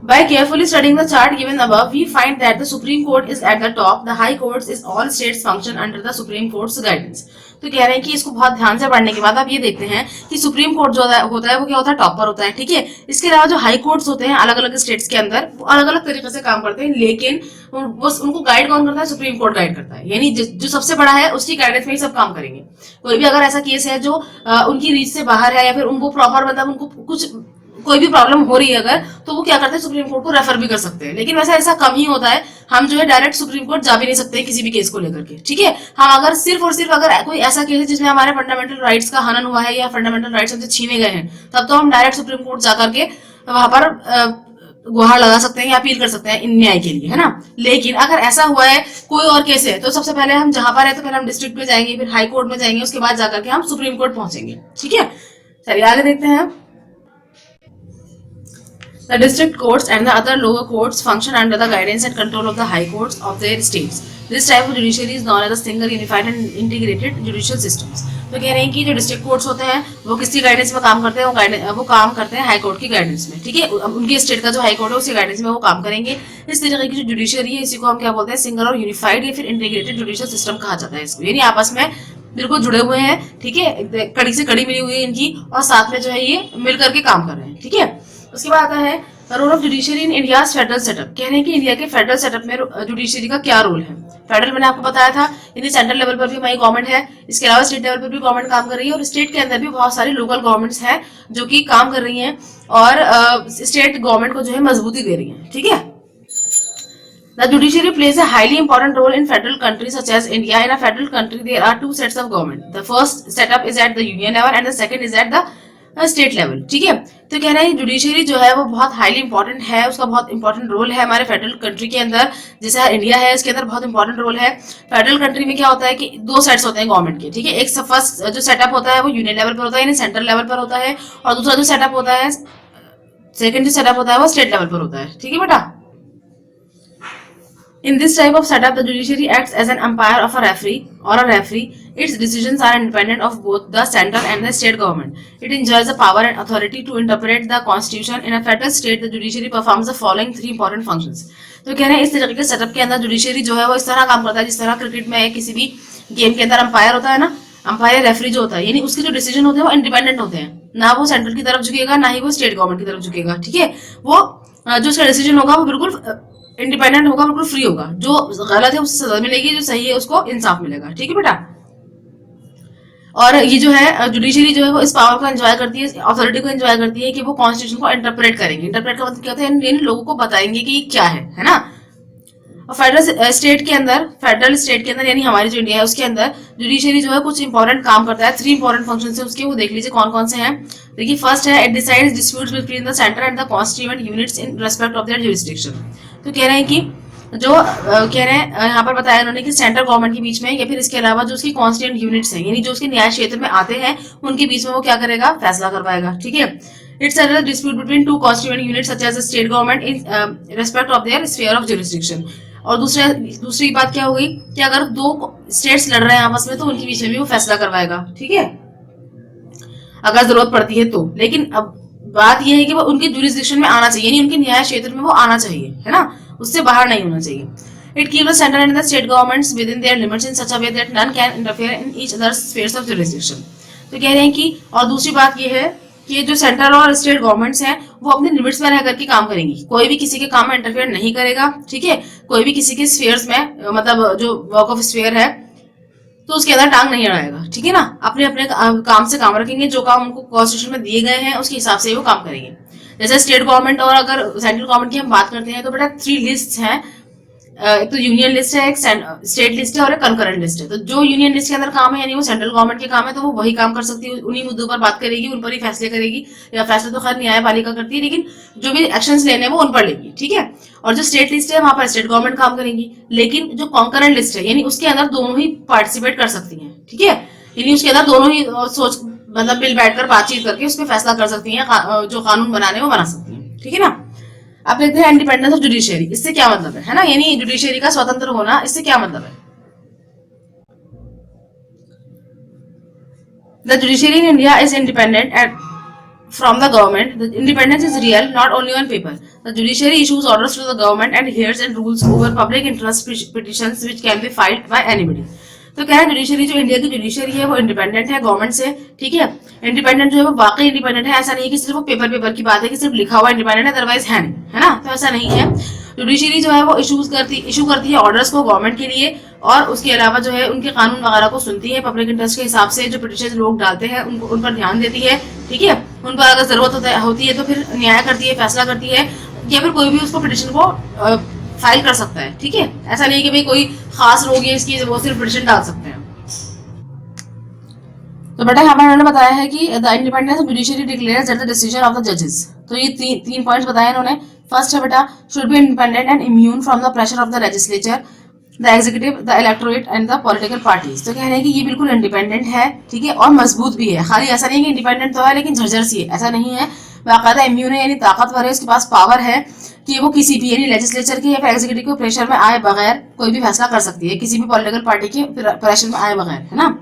By carefully studying the chart given above, we find that the Supreme Court is at the top. The High Courts is all states function under the Supreme Court's guidance. तो कह रहे हैं कि इसको बहुत ध्यान से पढ़ने के बाद आप ये देखते हैं कि सुप्रीम कोर्ट जो होता है वो क्या होता है, टॉप पर होता है, ठीक है। इसके अलावा जो हाई कोर्ट्स होते हैं अलग अलग स्टेट्स के अंदर, वो अलग अलग तरीके से काम करते हैं, लेकिन वो उनको गाइड कौन करता है, सुप्रीम कोर्ट गाइड करता है। यानी जो सबसे बड़ा है उसकी गाइडेंस में ही सब काम करेंगे। कोई भी अगर ऐसा केस है जो उनकी रीच से बाहर है, या फिर उनको प्रॉपर मतलब उनको कुछ कोई भी प्रॉब्लम हो रही है अगर, तो वो क्या करते हैं, सुप्रीम कोर्ट को रेफर भी कर सकते हैं। लेकिन वैसे ऐसा कम ही होता है, हम जो है डायरेक्ट सुप्रीम कोर्ट जा भी नहीं सकते किसी भी केस को लेकर के, ठीक है। हम अगर सिर्फ और सिर्फ अगर कोई ऐसा केस है जिसमें हमारे फंडामेंटल राइट्स का हनन हुआ है या फंडामेंटल राइट्स हमसे छीने गए हैं, तब तो हम डायरेक्ट सुप्रीम कोर्ट जाकर के वहां पर गुहार लगा सकते हैं या अपील कर सकते हैं न्याय के लिए, है ना। लेकिन अगर ऐसा हुआ है कोई और केस है, तो सबसे पहले हम जहां पर है तो पहले हम डिस्ट्रिक्ट में जाएंगे, फिर हाई कोर्ट में जाएंगे, उसके बाद जाकर के हम सुप्रीम कोर्ट पहुंचेंगे, ठीक है। चलिए आगे देखते हैं। The district courts and the other lower courts function under the guidance and control of the high courts of their states. This type of judiciary is known as a single unified and integrated judicial systems. तो कह रहे हैं कि जो डिस्ट्रिक्ट कोर्ट्स होते हैं वो किसकी गाइडेंस में काम करते हैं, वो काम करते हैं हाई कोर्ट की गाइडेंस में, ठीक है। उनके स्टेट का जो हाई कोर्ट है उसकी गाइडेंस में वो काम करेंगे। इस तरीके की जो जुडिशियरी है इसी को हम क्या बोलते हैं, सिंगल और यूनिफाइड या फिर इंटीग्रेटेड जुडिशियल सिस्टम कहा जाता है इसको। यानी आपस में बिल्कुल जुड़े हुए हैं, ठीक है, कड़ी से कड़ी मिली हुई है इनकी, और साथ में जो है ये मिल करके काम कर रहे हैं, ठीक है। उसके बाद आता है role of judiciary in India federal setup. कह रहे हैं कि इंडिया के फेडरल सेटअप में जुडिशियरी का क्या रोल है। फेडरल मैंने आपको बताया था, यानी सेंट्रल लेवल पर भी हमारी गवर्नमेंट है, इसके अलावा स्टेट लेवल पर भी गवर्नमेंट काम कर रही है, और स्टेट के अंदर भी बहुत सारी लोकल गवर्नमेंट्स हैं जो कि काम कर रही हैं और स्टेट गवर्नमेंट को जो है मजबूती दे रही है, ठीक है। The judiciary plays a highly important role in federal countries such as India. In a federal country, there are two sets of government. The first setup is at the union level and the second is at the state level, ठीक है। तो कह रहे हैं जुडिशियरी जो है वो बहुत हाईली इंपॉर्टेंट है, उसका बहुत इंपॉर्टेंट रोल है हमारे फेडरल कंट्री के अंदर। जैसे इंडिया है इसके अंदर बहुत इंपॉर्टेंट रोल है। फेडरल कंट्री में क्या होता है कि दो सेट्स होते हैं गवर्नमेंट के, ठीक है। एक फर्स्ट जो सेटअप होता है वो यूनियन लेवल पर होता है, यानी सेंट्रल लेवल पर होता है, और दूसरा जो सेटअप होता है, सेकेंड जो सेटअप होता है वो स्टेट लेवल पर होता है, ठीक है बेटा। In this type of setup, the judiciary acts as an umpire of a referee or a referee. Its decisions are independent of both the central and the state government. It enjoys the power and authority to interpret the constitution. In a federal state, the judiciary performs the following three important functions. तो कह रहे हैं इस तरीके के सेटअप के अंदर जुडिशरी जो है वो इस तरह काम करता है जिस तरह क्रिकेट में किसी भी गेम के अंदर अंपायर होता है ना, अंपायर रेफरी जो होता है, यानी उसके जो डिसीजन होते हैं वो इंडिपेंडेंट होते हैं, ना वो सेंट्रल की तरफ झुकेगा ना ही वो स्टेट गवर्नमेंट की तरफ झुकेगा, ठीक है। वो जो उसका डिसीजन होगा वो बिल्कुल इंडिपेंडेंट होगा, बिल्कुल फ्री होगा, जो गलत है उससे सजा मिलेगी, जो सही है उसको इंसाफ मिलेगा, ठीक है बेटा। और ये जो है जुडिशरी जो है वो इस पावर को एंजॉय करती है, अथॉरिटी को एंजॉय करती है कि वो कॉन्स्टिट्यूशन को इंटरप्रेट करेंगे। इंटरप्रेट का मतलब क्या होता है, लोगों को बताएंगे कि क्या है ना। और फेडरल स्टेट के अंदर यानी हमारी जो इंडिया है उसके अंदर जुडिशरी जो है कुछ इंपॉर्टेंट काम करता है। 3 इंपॉर्टेंट फंक्शन है उसके, वो देख लीजिए कौन कौन से हैं। देखिए फर्स्ट है, it decides disputes between the centre and the constituent units in respect of there jurisdiction. तो कह रहे हैं कि जो कह रहे हैं यहाँ पर बताया उन्होंने कि सेंट्रल गवर्नमेंट के बीच में या फिर इसके अलावा जो उसकी कॉन्स्टिट्यूएंट यूनिट्स हैं, यानी जो उसके न्याय क्षेत्र में आते हैं, उनके बीच में वो क्या करेगा, फैसला करवाएगा, ठीक है। It's a dispute between 2 constituent units such as the state government in respect of their sphere of jurisdiction. और दूसरी बात क्या हो गई कि अगर 2 स्टेट्स लड़ रहे हैं आपस में तो उनके बीच में भी वो फैसला करवाएगा, ठीक है, अगर जरूरत पड़ती है तो। लेकिन अब बात यह है कि वो उनके ज्यूरिसडिक्शन में आना चाहिए, यानी उनके न्याय क्षेत्र में वो आना चाहिए, है ना, उससे बाहर नहीं होना चाहिए। It keeps the central and the state governments within their limits in such a way that none can interfere in each others spheres of jurisdiction. तो कह रहे हैं कि और दूसरी बात यह है कि जो सेंट्रल और स्टेट गवर्नमेंट्स हैं वो अपने लिमिट्स में रह करके काम करेंगी, कोई भी किसी के काम में इंटरफेयर नहीं करेगा, ठीक है। कोई भी किसी के स्फीयर्स में, मतलब जो वर्क ऑफ स्फीयर है तो उसके अंदर टांग नहीं अड़ाएगा, ठीक है ना। अपने अपने काम से काम रखेंगे, जो काम उनको कॉन्स्टिट्यूशन में दिए गए हैं उसके हिसाब से वो काम करेंगे। जैसे स्टेट गवर्नमेंट और अगर सेंट्रल गवर्नमेंट की हम बात करते हैं तो बेटा 3 लिस्ट हैं, एक तो यूनियन लिस्ट है, एक स्टेट लिस्ट है और एक कंकरेंट लिस्ट है। तो जो यूनियन लिस्ट के अंदर काम है यानी वो सेंट्रल गवर्नमेंट के काम है तो वो वही काम कर सकती है, उन्हीं मुद्दों पर बात करेगी, उन पर ही फैसले करेगी, या फैसले तो खैर न्यायपालिका करती है लेकिन जो भी एक्शंस लेने हैं वो उन पर लेगी, ठीक है। और जो स्टेट लिस्ट है वहां पर स्टेट गवर्नमेंट काम करेगी, लेकिन जो कॉन्करेंट लिस्ट है यानी उसके अंदर दोनों ही पार्टिसिपेट कर सकती हैं, ठीक है, यानी उसके अंदर दोनों ही सोच मतलब मिल बैठकर बातचीत करके उस पर फैसला कर सकती हैं, जो कानून बनाने वो बना सकती हैं, ठीक है ना। अब देखते हैं इंडिपेंडेंस ऑफ जुडिशियरी, इससे क्या मतलब है ना, यानी जुडिशियरी का स्वतंत्र होना, इससे क्या मतलब है। The judiciary in India is independent and from the government. The independence is real, not only on paper. The judiciary issues orders to the government and hears and rules over public interest petitions which can be filed by anybody. तो क्या है, जुडिशरी जो इंडिया की जुडिशरी है वो इंडिपेंडेंट है गवर्नमेंट से, ठीक है। इंडिपेंडेंट जो है वो वाकई इंडिपेंडेंट है, ऐसा नहीं है कि सिर्फ वो पेपर की बात है कि सिर्फ लिखा हुआ इंडिपेंडेंट है, अदरवाइज है नहीं, है ना। तो ऐसा नहीं है। जुडिशरी जो है वो इशू करती है ऑर्डर्स को गवर्नमेंट के लिए, और उसके अलावा जो है उनके कानून वगैरह को सुनती है, पब्लिक इंटरेस्ट के हिसाब से जो पिटिशन लोग डालते हैं उनको उन पर ध्यान देती है, ठीक है। उन पर अगर जरूरत होती है तो फिर न्याय करती है, फैसला करती है, या फिर कोई भी उसको पिटिशन को फाइल कर सकता है, ठीक है। ऐसा नहीं है कि भाई कोई खास लोग है इसकी वो सिर्फ पिटिशन डाल सकते हैं। तो बेटा यहाँ पर उन्होंने बताया है कि the independence of judiciary declares that the decision of the जजेस। तो ये तीन पॉइंट्स बताए इन्होंने। फर्स्ट है बेटा, should be independent and immune from the pressure of the legislature, the executive, the electorate and the political parties. तो कह रहे हैं कि ये बिल्कुल इंडिपेंडेंट है, ठीक है, और मजबूत भी है। खाली ऐसा नहीं है कि इंडिपेंडेंट तो है लेकिन झरझर सी है, ऐसा नहीं है। बाकायदा इम्यून है यानी ताकतवर है, उसके पास पावर है कि वो किसी भी यानी लेजिस्लेचर के या फिर एग्जीक्यूटिव के प्रेशर में आए बगैर कोई भी फैसला कर सकती है, किसी भी पॉलिटिकल पार्टी के प्रेशर में आए बगैर, है ना।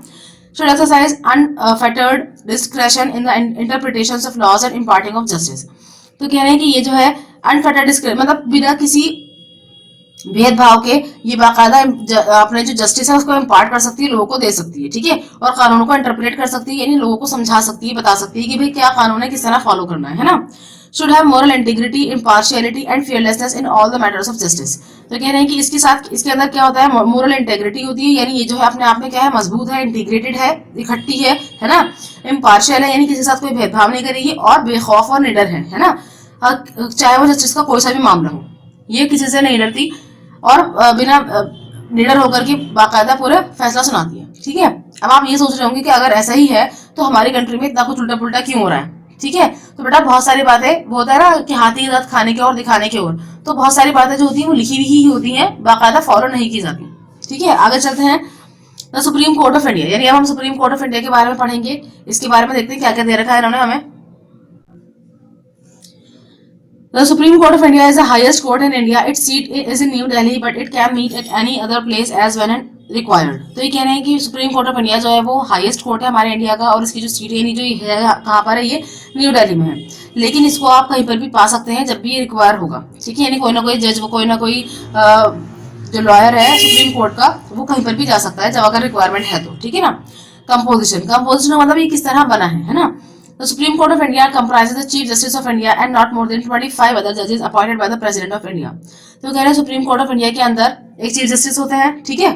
Should exercise unfettered discretion in the interpretations of laws and imparting of justice. तो कह रहे हैं कि ये जो है अनफेटर्ड डिस्क्रेशन मतलब बिना किसी भेदभाव के ये बाकायदा अपने जो जस्टिस है उसको इम्पार्ट कर सकती है, लोगों को दे सकती है, ठीक है, और कानूनों को इंटरप्रेट कर सकती है, यानी लोगों को समझा सकती है, बता सकती है कि भाई क्या कानून है, किस तरह फॉलो करना है ना। Should have moral integrity, impartiality and fearlessness in all the matters of justice. तो कह रहे हैं कि इसके अंदर क्या होता है, मोरल इंटेग्रिटी होती है, यानी ये जो है अपने आप में क्या है, मजबूत है, इंटीग्रेटेड है, इकट्ठी है ना। इम्पार्शियल है यानी किसी के साथ कोई भेदभाव नहीं करेगी, और बेखौफ और निडर है ना, चाहे वो जस्टिस का कोई सा भी मामला हो, ये किसी से नहीं डरती और बिना निडर होकर के बाकायदा पूरे फैसला सुनाती है, ठीक है। अब आप ये सोच रहे होंगे कि अगर ऐसा ही है तो हमारी कंट्री में इतना कुछ उल्टा पुल्टा क्यों हो रहा है, ठीक है। तो बेटा बहुत सारी बातें, वो होता है ना कि हाथी की दांत खाने के और दिखाने के और, तो बहुत सारी बातें जो होती हैं वो लिखी हुई ही होती हैं, बाकायदा फॉलो नहीं की जाती, ठीक है। आगे चलते हैं, the supreme court of India, यानी अब हम सुप्रीम कोर्ट ऑफ इंडिया के बारे में पढ़ेंगे। इसके बारे में देखते हैं क्या क्या दे रखा है इन्होंने हमें। The Supreme Court of India is the highest court in India. Its seat is in New Delhi, but it can meet at any other place as when required. तो ये कह रहे हैं कि सुप्रीम कोर्ट ऑफ इंडिया जो है वो हाईएस्ट कोर्ट है हमारे इंडिया का, और इसकी जो सीट है जो है कहाँ पर है, ये न्यू दिल्ली में है, लेकिन इसको आप कहीं पर भी पा सकते हैं जब भी ये रिक्वायर होगा, ठीक है। यानी कोई ना कोई जज, कोई ना कोई जो लॉयर है सुप्रीम कोर्ट का, वो कहीं पर भी जा सकता है जब अगर रिक्वायरमेंट है तो, ठीक है ना। कंपोजिशन मतलब ये किस तरह बना है ना। The Supreme Court of India comprises the Chief Justice of India and not more than 25 other judges appointed by the President of India. तो कह रहे हैं सुप्रीम कोर्ट ऑफ इंडिया के अंदर एक चीफ जस्टिस होते हैं, ठीक है,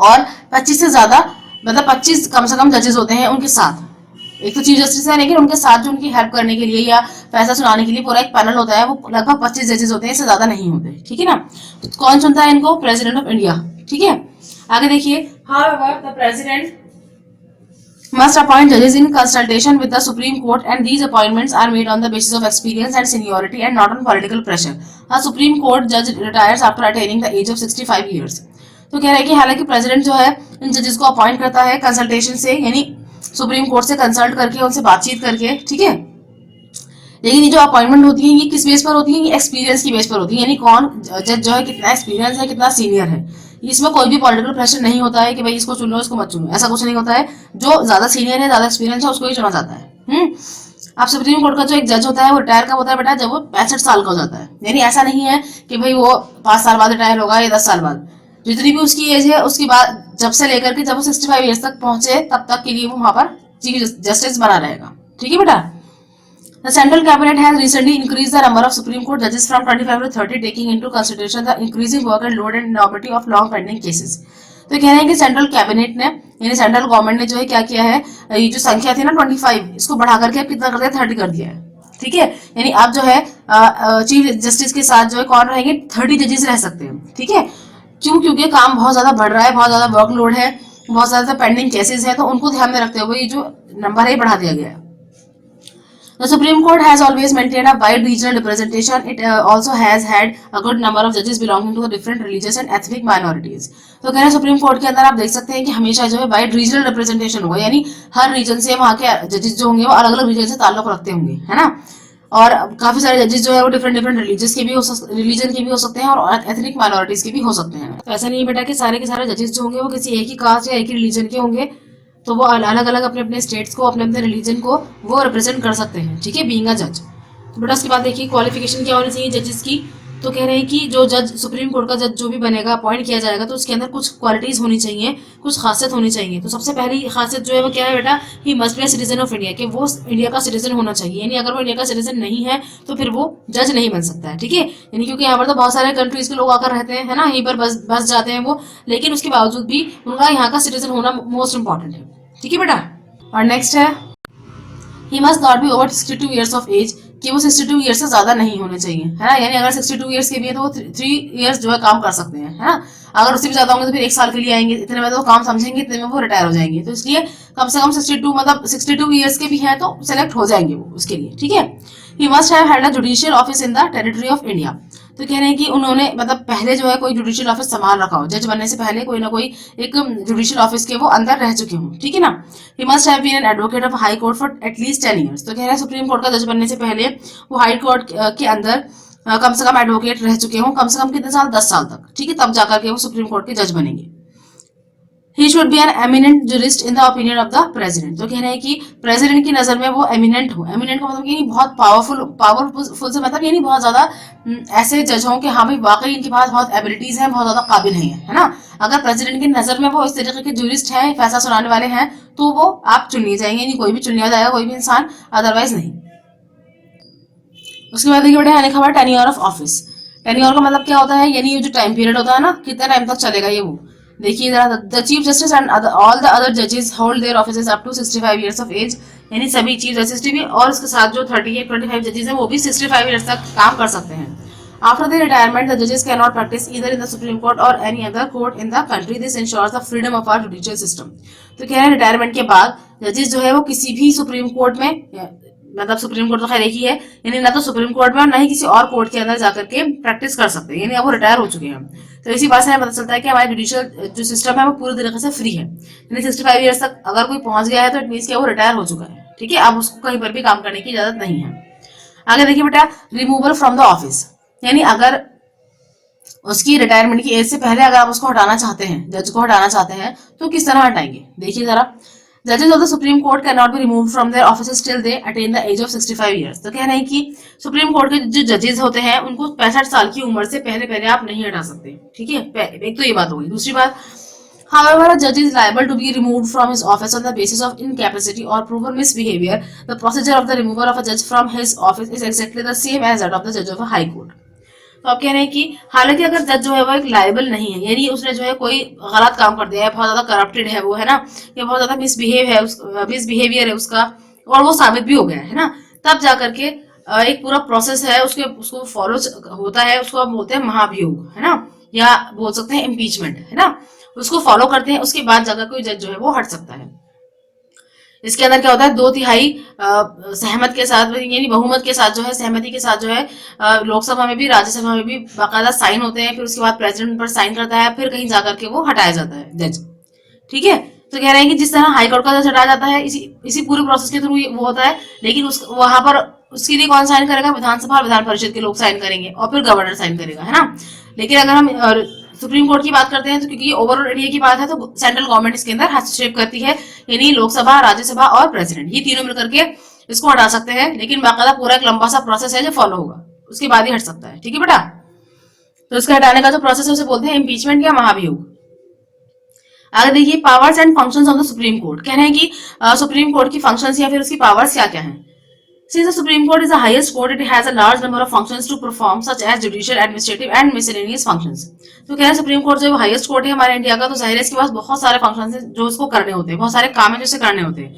और 25 से ज्यादा मतलब 25 कम से कम जजेस होते हैं उनके साथ। एक तो चीफ जस्टिस है, लेकिन उनके साथ जो उनकी हेल्प करने के लिए या फैसला सुनाने के लिए पूरा एक पैनल होता है, वो लगभग 25 जजेस होते हैं, इससे ज्यादा नहीं होते, ठीक है ना। तो कौन चुनता है इनको? प्रेसिडेंट ऑफ इंडिया, ठीक है। आगे देखिए, however the president must appoint judges in consultation with the Supreme Court, and these appointments are made on the basis of experience and seniority and not on political pressure. A Supreme Court judge retires after attaining the age of 65 years. तो कह रहा है कि हालांकि प्रेसिडेंट जो है इन जजेस को अपॉइंट करता है कंसल्टेशन से, यानी सुप्रीम कोर्ट से कंसल्ट करके, उनसे बातचीत करके, ठीक है, लेकिन ये जो अपॉइंटमेंट होती है ये किस बेस पर होती है? ये एक्सपीरियंस की बेस पर होती है, यानी कौन जज जो है कितना एक्सपीरियंस है, कितना सीनियर है। इसमें कोई भी पॉलिटिकल प्रेशर नहीं होता है कि भाई इसको चुनो इसको मत चुनो, ऐसा कुछ नहीं होता है। जो ज्यादा सीनियर है, ज्यादा एक्सपीरियंस है, उसको ही चुना जाता है। अब सुप्रीम कोर्ट का जो एक जज होता है वो रिटायर कब होता है बेटा? जब वो 65 साल का हो जाता है। यानी ऐसा नहीं है कि भाई वो 5 साल बाद रिटायर होगा या 10 साल बाद, जितनी भी उसकी एज है उसके बाद जब से लेकर के जब वो 65 ईयर्स तक पहुंचे तब तक के लिए वो वहां पर चीफ जस्टिस बना रहेगा, ठीक है बेटा। The central cabinet has recently increased the number of Supreme Court judges from 25 to 30, taking into consideration the increasing work load and enormity of long pending cases. तो कह रहे हैं कि सेंट्रल कैबिनेट ने, यानी सेंट्रल गवर्नमेंट ने जो है क्या किया है, ये जो संख्या थी ना 25, इसको बढ़ा करके अब कितना कर दिया? 30 कर दिया है, ठीक है। यानी अब जो है चीफ जस्टिस के साथ जो है कौन रहेंगे? 30 जजेस रह सकते हैं, ठीक है। क्यों? क्योंकि काम बहुत ज्यादा बढ़ रहा है, बहुत ज्यादा वर्कलोड है, बहुत ज्यादा पेंडिंग केसेस है, तो उनको ध्यान में रखते हुए ये जो नंबर है बढ़ा दिया गया है। The Supreme Court has always maintained a wide regional representation. It also has had a good number of judges belonging to the different religious and ethnic minorities. तो कह रहे हैं सुप्रीम कोर्ट के अंदर आप देख सकते हैं कि हमेशा जो है वाइड रीजनल रिप्रेजेंटेशन होगा, यानी हर रीजन से वहाँ के जजेस जो होंगे वो अलग अलग रीजन से ताल्लुक रखते होंगे, है ना। और काफी सारे जजेस जो है वो डिफरेंट डिफरेंट रिलीजन के भी हो सकते हैं और एथनिक माइनॉरिटीज के भी हो सकते हैं। तो ऐसा नहीं बेटा कि सारे के सारे जजेस जो होंगे वो किसी एक ही कास्ट या एक ही रिलीजन के होंगे, तो वो अलग अलग अपने अपने स्टेट्स को, अपने अपने रिलीजन को वो रिप्रेजेंट कर सकते हैं, ठीक है, बीइंग अ जज। तो बेटा उसके बाद देखिए क्वालिफिकेशन क्या होनी चाहिए जजेस की। तो कह रहे हैं कि जो जज सुप्रीम कोर्ट का जज जो भी बनेगा, अपॉइंट किया जाएगा, तो उसके अंदर कुछ क्वालिटीज होनी चाहिए, कुछ खासियत होनी चाहिए। तो सबसे पहली खासियत जो है वो क्या है बेटा? He must be a citizen of India, कि वो इंडिया का सिटीजन होना चाहिए। यानी अगर वो इंडिया का सिटीजन नहीं है तो फिर वो जज नहीं बन सकता है, ठीक है। यानी क्योंकि यहाँ पर तो बहुत सारे कंट्रीज के लोग आकर रहते हैं, है ना, यहीं पर बस जाते हैं वो, लेकिन उसके बावजूद भी उनका यहाँ का सिटीजन होना मोस्ट इंपॉर्टेंट है, ठीक है बेटा। और नेक्स्ट है, he must not be over 62 years of age, कि वो 62 ईयर्स से ज्यादा नहीं होने चाहिए, है ना। यानी अगर 62 ईयर्स के भी है तो वो 3 ईयर्स जो है काम कर सकते हैं, है ना। अगर उससे भी ज्यादा होंगे तो फिर 1 साल के लिए आएंगे, इतने में तो काम समझेंगे, इतने में वो रिटायर हो जाएंगे। तो इसलिए कम से कम 62 मतलब 62 ईयर्स के भी हैं तो सेलेक्ट हो जाएंगे वो उसके लिए, ठीक है। He must have had a judicial office in the territory of India. तो कह रहे हैं कि उन्होंने मतलब पहले जो है कोई जुडिशियल ऑफिस संभाल रखा हो, जज बनने से पहले कोई ना कोई एक जुडिशियल ऑफिस के वो अंदर रह चुके हों, ठीक है ना। He must have been an advocate of high court for at least 10 years. तो कह रहे हैं सुप्रीम कोर्ट का जज बनने से पहले वो हाई कोर्ट के अंदर कम से कम एडवोकेट रह चुके हों, कम से कम कितने साल? 10 साल तक, ठीक है, तब जाकर के वो सुप्रीम कोर्ट के जज बनेंगे। He should be an eminent jurist in the opinion of the president. तो कह रहे हैं कि प्रेसिडेंट की नजर में वो एमिनेंट हो। एमिनेंट का मतलब यानी बहुत पावरफुल से मतलब यानी बहुत ज्यादा ऐसे जज हों कि हाँ भाई वाकई इनके पास बहुत एबिलिटीज हैं, बहुत ज्यादा काबिल हैं, है ना। अगर प्रेसिडेंट की नजर में वो इस तरीके के जूरिस्ट हैं, फैसला सुनाने वाले हैं, तो वो आप चुन लिए जाएंगे, यानी कोई भी चुन लिया जाएगा, कोई भी इंसान, अदरवाइज नहीं। उसके बाद देखिए बेटा है लिखा हुआ टेन्योर ऑफ ऑफिस। टेन्योर का मतलब क्या होता है? यानी ये जो टाइम पीरियड होता है ना, कितना टाइम तक चलेगा ये वो। देखिए the chief justice and all the other जजेस hold their offices up to 65 years of age. यानी सभी चीफ जस्टिस भी और उसके साथ जो 25 जजेस हैं वो भी 65 ईयर्स तक काम कर सकते हैं। After their retirement, the judges cannot practice either in the Supreme Court or any other court in the country. This ensures the freedom of our judicial system. तो कह रहे हैं रिटायरमेंट के बाद जजेस जो है वो किसी भी सुप्रीम कोर्ट में, मतलब सुप्रीम कोर्ट तो खैर एक ही है, यानी ना तो सुप्रीम कोर्ट में और ना ही किसी और कोर्ट के अंदर जाकर के प्रैक्टिस कर सकते हैं, यानी अब वो रिटायर हो चुके हैं। तो इसी बात से हमें पता चलता है कि हमारा जुडिशियल जो सिस्टम है वो पूरी तरीके से फ्री है। यानी 65 ईयर्स तक अगर कोई पहुंच गया है तो इट मीन्स कि वो रिटायर हो चुका है, ठीक है, अब उसको कहीं पर भी काम करने की इजाजत नहीं है। आगे देखिए बेटा, रिमूवल फ्रॉम द ऑफिस, यानी अगर उसकी रिटायरमेंट की एज से पहले अगर आप उसको हटाना चाहते हैं, जज को हटाना चाहते हैं, तो किस तरह हटाएंगे, देखिए जरा। जजेस of the supreme court can not be remove from their office till they attain the age of 65 years. तो कह रहे हैं कि सुप्रीम कोर्ट के जो जजेस होते हैं उनको 65 साल की उम्र से पहले पहले आप नहीं हटा सकते, ठीक है। एक तो ये बात होगी। दूसरी बात, however a judge is liable to be removed from his office on the basis of incapacity or proven misbehavior. The procedure of the removal of a judge from his office is exactly the same as that of the judge of a high court. तो आप कह रहे हैं कि हालांकि अगर जज जो है वो एक लाइबल नहीं है, यानी उसने जो है कोई गलत काम कर दिया है, बहुत ज्यादा करप्टेड है वो, है ना, या बहुत ज्यादा मिसबिहेवियर है उसका, और वो साबित भी हो गया है ना, तब जा करके एक पूरा प्रोसेस है उसको फॉलो होता है, उसको हम बोलते हैं महाभियोग, है ना, या बोल सकते हैं इम्पीचमेंट, है ना, उसको फॉलो करते हैं, उसके बाद जाकर कोई जज जो है वो हट सकता है। इसके अंदर क्या होता है, 2/3 सहमत के साथ, यानी बहुमत के साथ जो है, सहमति के साथ जो है, लोकसभा में भी राज्यसभा में भी बाकायदा साइन होते हैं, फिर उसके बाद प्रेसिडेंट पर साइन करता है, फिर कहीं जाकर के वो हटाया जाता है जज, ठीक है। तो कह रहे हैं कि जिस तरह हाईकोर्ट का जज हटाया जाता है, इसी पूरे प्रोसेस के थ्रू वो होता है, लेकिन वहां पर उसके लिए कौन साइन करेगा, विधानसभा और विधान परिषद के लोग साइन करेंगे, और फिर गवर्नर साइन करेगा, है ना। लेकिन अगर हम सुप्रीम कोर्ट की बात करते हैं, तो क्योंकि ओवरऑल इंडिया की बात है, तो सेंट्रल गवर्नमेंट इसके अंदर हस्तक्षेप करती है, यानी लोकसभा, राज्यसभा और प्रेसिडेंट, ये तीनों मिलकर के इसको हटा सकते हैं, लेकिन बाकायदा पूरा एक लंबा सा प्रोसेस है जो फॉलो होगा, उसके बाद ही हट सकता है, ठीक है बेटा। तो इसका हटाने का जो प्रोसेस है उसे बोलते हैं इम्पीचमेंट या महाभियोग। आगे देखिए, powers and functions of the supreme court. कह रहे हैं कि सुप्रीम कोर्ट की फंक्शंस या फिर उसकी पावर्स क्या क्या हैं। Since the Supreme Court is the highest court, it has a large number of functions to perform, such as judicial, administrative, and miscellaneous functions. तो कह रहे हैं सुप्रीम कोर्ट जो हाईएस्ट कोर्ट है हमारे इंडिया का, तो जाहिर है इसके पास बहुत सारे फंक्शंस हैं जो इसको करने होते हैं, बहुत सारे काम है जो इसे करने होते हैं।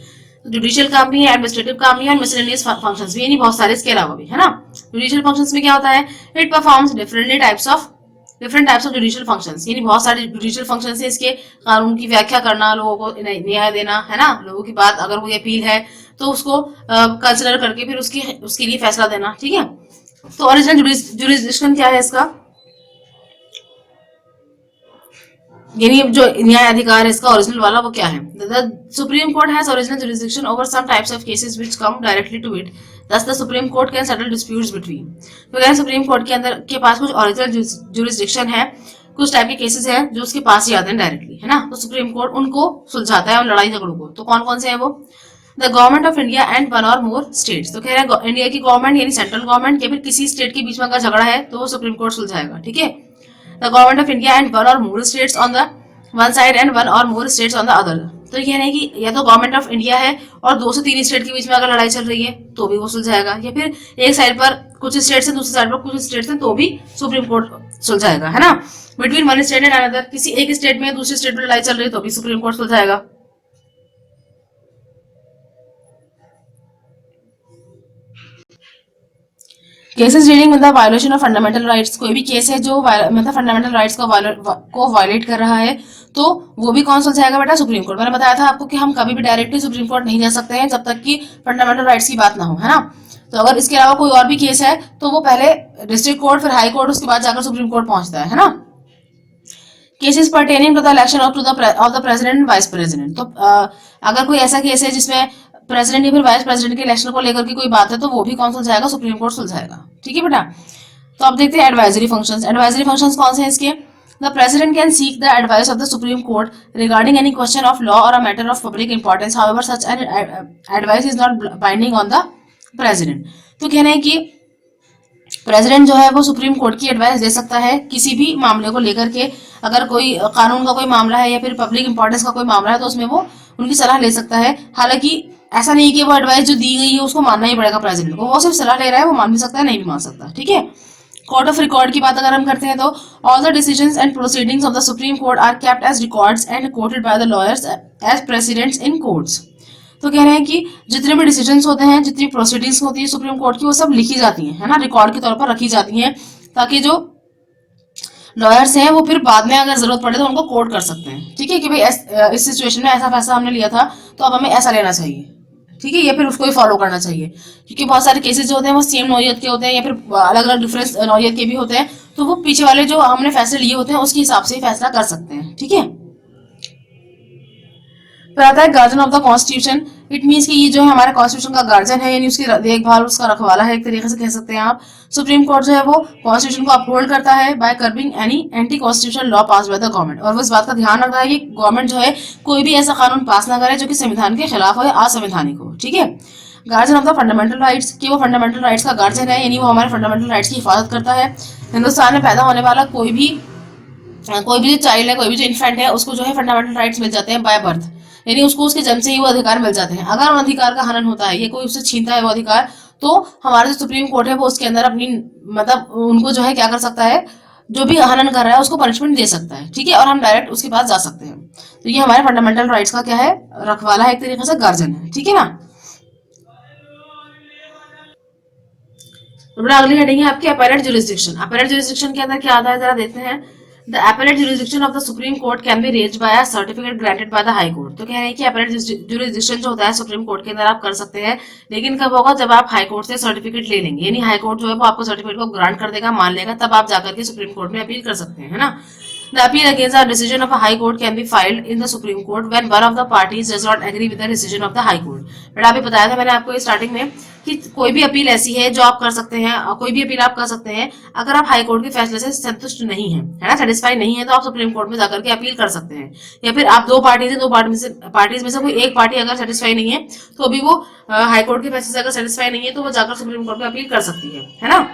तो जुडिशियल काम भी है, एडमिनिस्ट्रेटिव काम भी है, और मिसलेनियस फंक्शंस भी, यानी बहुत सारे इसके अलावा भी, है ना। जुडिशियल फंक्शंस में क्या होता है, it performs different types of judicial functions, यानी बहुत सारे जुडिशियल फंक्शंस हैं इसके, कानून की व्याख्या करना, लोगों को न्याय देना, है ना, लोगों की बात अगर कोई अपील है तो उसको कंसिडर करके फिर उसके लिए फैसला देना, ठीक है। तो ओरिजिनल जुरिस्डिक्शन क्या है इसका, यानी जो न्याय अधिकार है इसका ओरिजिनल वाला वो क्या है। The supreme court has original jurisdiction over some types of cases which come directly to it, thus the supreme court can settle disputes between। तो क्या सुप्रीम कोर्ट के अंदर के पास कुछ ओरिजिनल जुरिस्डिक्शन है, कुछ टाइप के केसेस हैं जो उसके पास ही आते हैं डायरेक्टली, है ना, तो सुप्रीम कोर्ट उनको सुलझाता है, और लड़ाई झगड़ों को। तो कौन कौन से हैं वो, the government of India and one or more states. तो कह रहे हैं इंडिया की गवर्नमेंट यानी सेंट्रल गवर्नमेंट या फिर किसी स्टेट के बीच में अगर झगड़ा है तो वो सुप्रीम कोर्ट सुलझाएगा, ठीक है। The government of India and one or more states on the one side and one or more states on the other. तो ये नहीं कि या तो गवर्नमेंट ऑफ इंडिया है और 2 से 3 स्टेट के बीच में अगर लड़ाई चल रही है तो भी वो सुलझाएगा, या फिर एक साइड पर कुछ स्टेट्स हैं, दूसरी साइड पर कुछ स्टेट्स हैं, तो भी सुप्रीम कोर्ट सुलझाएगा, है ना। Between one state and another, किसी एक स्टेट में दूसरी स्टेट में लड़ाई चल रही है तो भी सुप्रीम कोर्ट सुलझाएगा। Cases dealing with the violation of fundamental rights, कोई भी केस है जो मतलब फंडामेंटल राइट्स को वायलेट कर रहा है तो वो भी कौन सुलझाएगा बेटा, सुप्रीम कोर्ट। मैंने बताया था आपको कि हम कभी भी डायरेक्टली सुप्रीम कोर्ट नहीं जा सकते हैं जब तक कि फंडामेंटल राइट्स की बात ना हो, है ना। तो अगर इसके अलावा कोई और भी केस है तो वो पहले डिस्ट्रिक्ट कोर्ट, फिर हाई कोर्ट, उसके बाद जाकर सुप्रीम कोर्ट पहुंचता है ना। Cases pertaining to the election of the president and vice president. तो अगर कोई ऐसा केस है जिसमें प्रेसिडेंट या फिर वाइस प्रेसिडेंट के इलेक्शन को लेकर के कोई बात है तो वो भी कौन सुलझाएगा, सुप्रीम कोर्ट सुलझाएगा, ठीक है बेटा। तो अब देखते हैं एडवाइजरी फंक्शंस। एडवाइजरी फंक्शंस कौन से हैं इसके, the president can seek the advice of the supreme Court regarding any question of law or a matter of public importance, however such an advice is not binding on the president. तो कहना है कि प्रेसिडेंट जो है वो सुप्रीम कोर्ट की एडवाइस दे सकता है किसी भी मामले को लेकर के, अगर कोई कानून का कोई मामला है या फिर पब्लिक इंपॉर्टेंस का कोई मामला है तो उसमें वो उनकी सलाह ले सकता है। हालांकि ऐसा नहीं कि वो एडवाइस जो दी गई है उसको मानना ही पड़ेगा प्रेसिडेंट को, वो सिर्फ सलाह ले रहा है, वो मान भी सकता है, नहीं भी मान सकता, ठीक है। कोर्ट ऑफ रिकॉर्ड की बात अगर हम करते हैं तो all the decisions and proceedings of the supreme court are kept as records and quoted by the lawyers as precedents in courts. तो कह रहे हैं कि जितने भी डिसीजंस होते हैं, जितनी प्रोसीडिंग्स होती है सुप्रीम कोर्ट की, वो सब लिखी जाती हैं, है ना, रिकॉर्ड के तौर पर रखी जाती हैं, ताकि जो लॉयर्स हैं वो फिर बाद में अगर जरूरत पड़े तो उनको कोर्ट कर सकते हैं, ठीक है, कि भाई इस सिचुएशन में ऐसा फैसला हमने लिया था तो अब हमें ऐसा लेना चाहिए, ठीक है, या फिर उसको ही फॉलो करना चाहिए। क्योंकि बहुत सारे केसेस जो होते हैं वो सेम नौयत के होते हैं या फिर अलग अलग डिफरेंस नौयत के भी होते हैं, तो वो पीछे वाले जो हमने फैसले लिए होते हैं उसके हिसाब से फैसला कर सकते हैं, ठीक है। फिर आता है guardian of the constitution. It means कि ये जो है हमारे कॉन्स्टिट्यूशन का गार्जियन है, यानी उसकी देखभाल, उसका रखवाला है, एक तरीके से कह सकते हैं आप। सुप्रीम कोर्ट जो है वो कॉन्स्टिट्यूशन को अपहोल्ड करता है by curbing any anti constitution law pass by the government, और वो इस बात का ध्यान रख रहा है कि गवर्नमेंट जो है कोई भी ऐसा कानून पास ना करे जो कि संविधान के खिलाफ हो या असंवैधानिक हो। ठीक है। Guardian of the fundamental rights, कि वो फंडामेंटल राइट्स का गार्जियन है, यानी वो हमारे फंडामेंटल राइट्स की हिफाजत करता है। हिंदुस्तान में पैदा होने वाला कोई भी जो चाइल्ड है, कोई भी जो इन्फेंट है, उसको जो है फंडामेंटल राइट्स मिल जाते हैं बाय बर्थ, यानी उसको उसके जन्म से ही वो अधिकार मिल जाते हैं। अगर उन अधिकार का हनन होता है या कोई उससे छीनता है वो अधिकार, तो हमारा जो सुप्रीम कोर्ट है वो उसके अंदर अपनी मतलब उनको जो है क्या कर सकता है, जो भी हनन कर रहा है उसको पनिशमेंट दे सकता है। ठीक है। और हम डायरेक्ट उसके पास जा सकते हैं। तो ये हमारे फंडामेंटल राइट्स का क्या है, रखवाला है, एक तरीके से गार्जियन है। ठीक है ना। तो अगली हेडिंग है आपकी अपीलेट ज्यूरिसडिक्शन। अपीलेट ज्यूरिसडिक्शन के अंदर क्या आता है जरा देखते हैं। The appellate jurisdiction of the supreme court can be raised bye a certificate granted by the high court. तो कह रहे हैं कि अपीलेट ज्यूरिसडिक्शन जो होता है सुप्रीम कोर्ट के अंदर आप कर सकते हैं, लेकिन कब होगा, जब आप हाई कोर्ट से सर्टिफिकेट ले लेंगे, यानी हाई कोर्ट जो है वो आपको सर्टिफिकेट को ग्रांट कर देगा, मान लेगा, तब आप जाकर के सुप्रीम कोर्ट में अपील कर सकते हैं, है ना। The appeal against the decision of a high court can be filed in the Supreme Court when one of the parties does not agree with the decision of the high court. But अभी बताया था मैंने आपको स्टार्टिंग में कि कोई भी अपील ऐसी है जो आप कर सकते हैं, कोई भी अपील आप कर सकते हैं अगर आप हाई कोर्ट के फैसले से संतुष्ट नहीं है, है ना, सेटिस्फाई नहीं है, तो आप सुप्रीम कोर्ट में जाकर के अपील कर सकते हैं। या फिर आप दो पार्टीज में से कोई एक पार्टी अगर सेटिस्फाई नहीं है तो अभी वो हाई कोर्ट के फैसले से अगर सेटिस्फाई नहीं है तो वो जाकर सुप्रीम कोर्ट में अपील कर सकती है ना।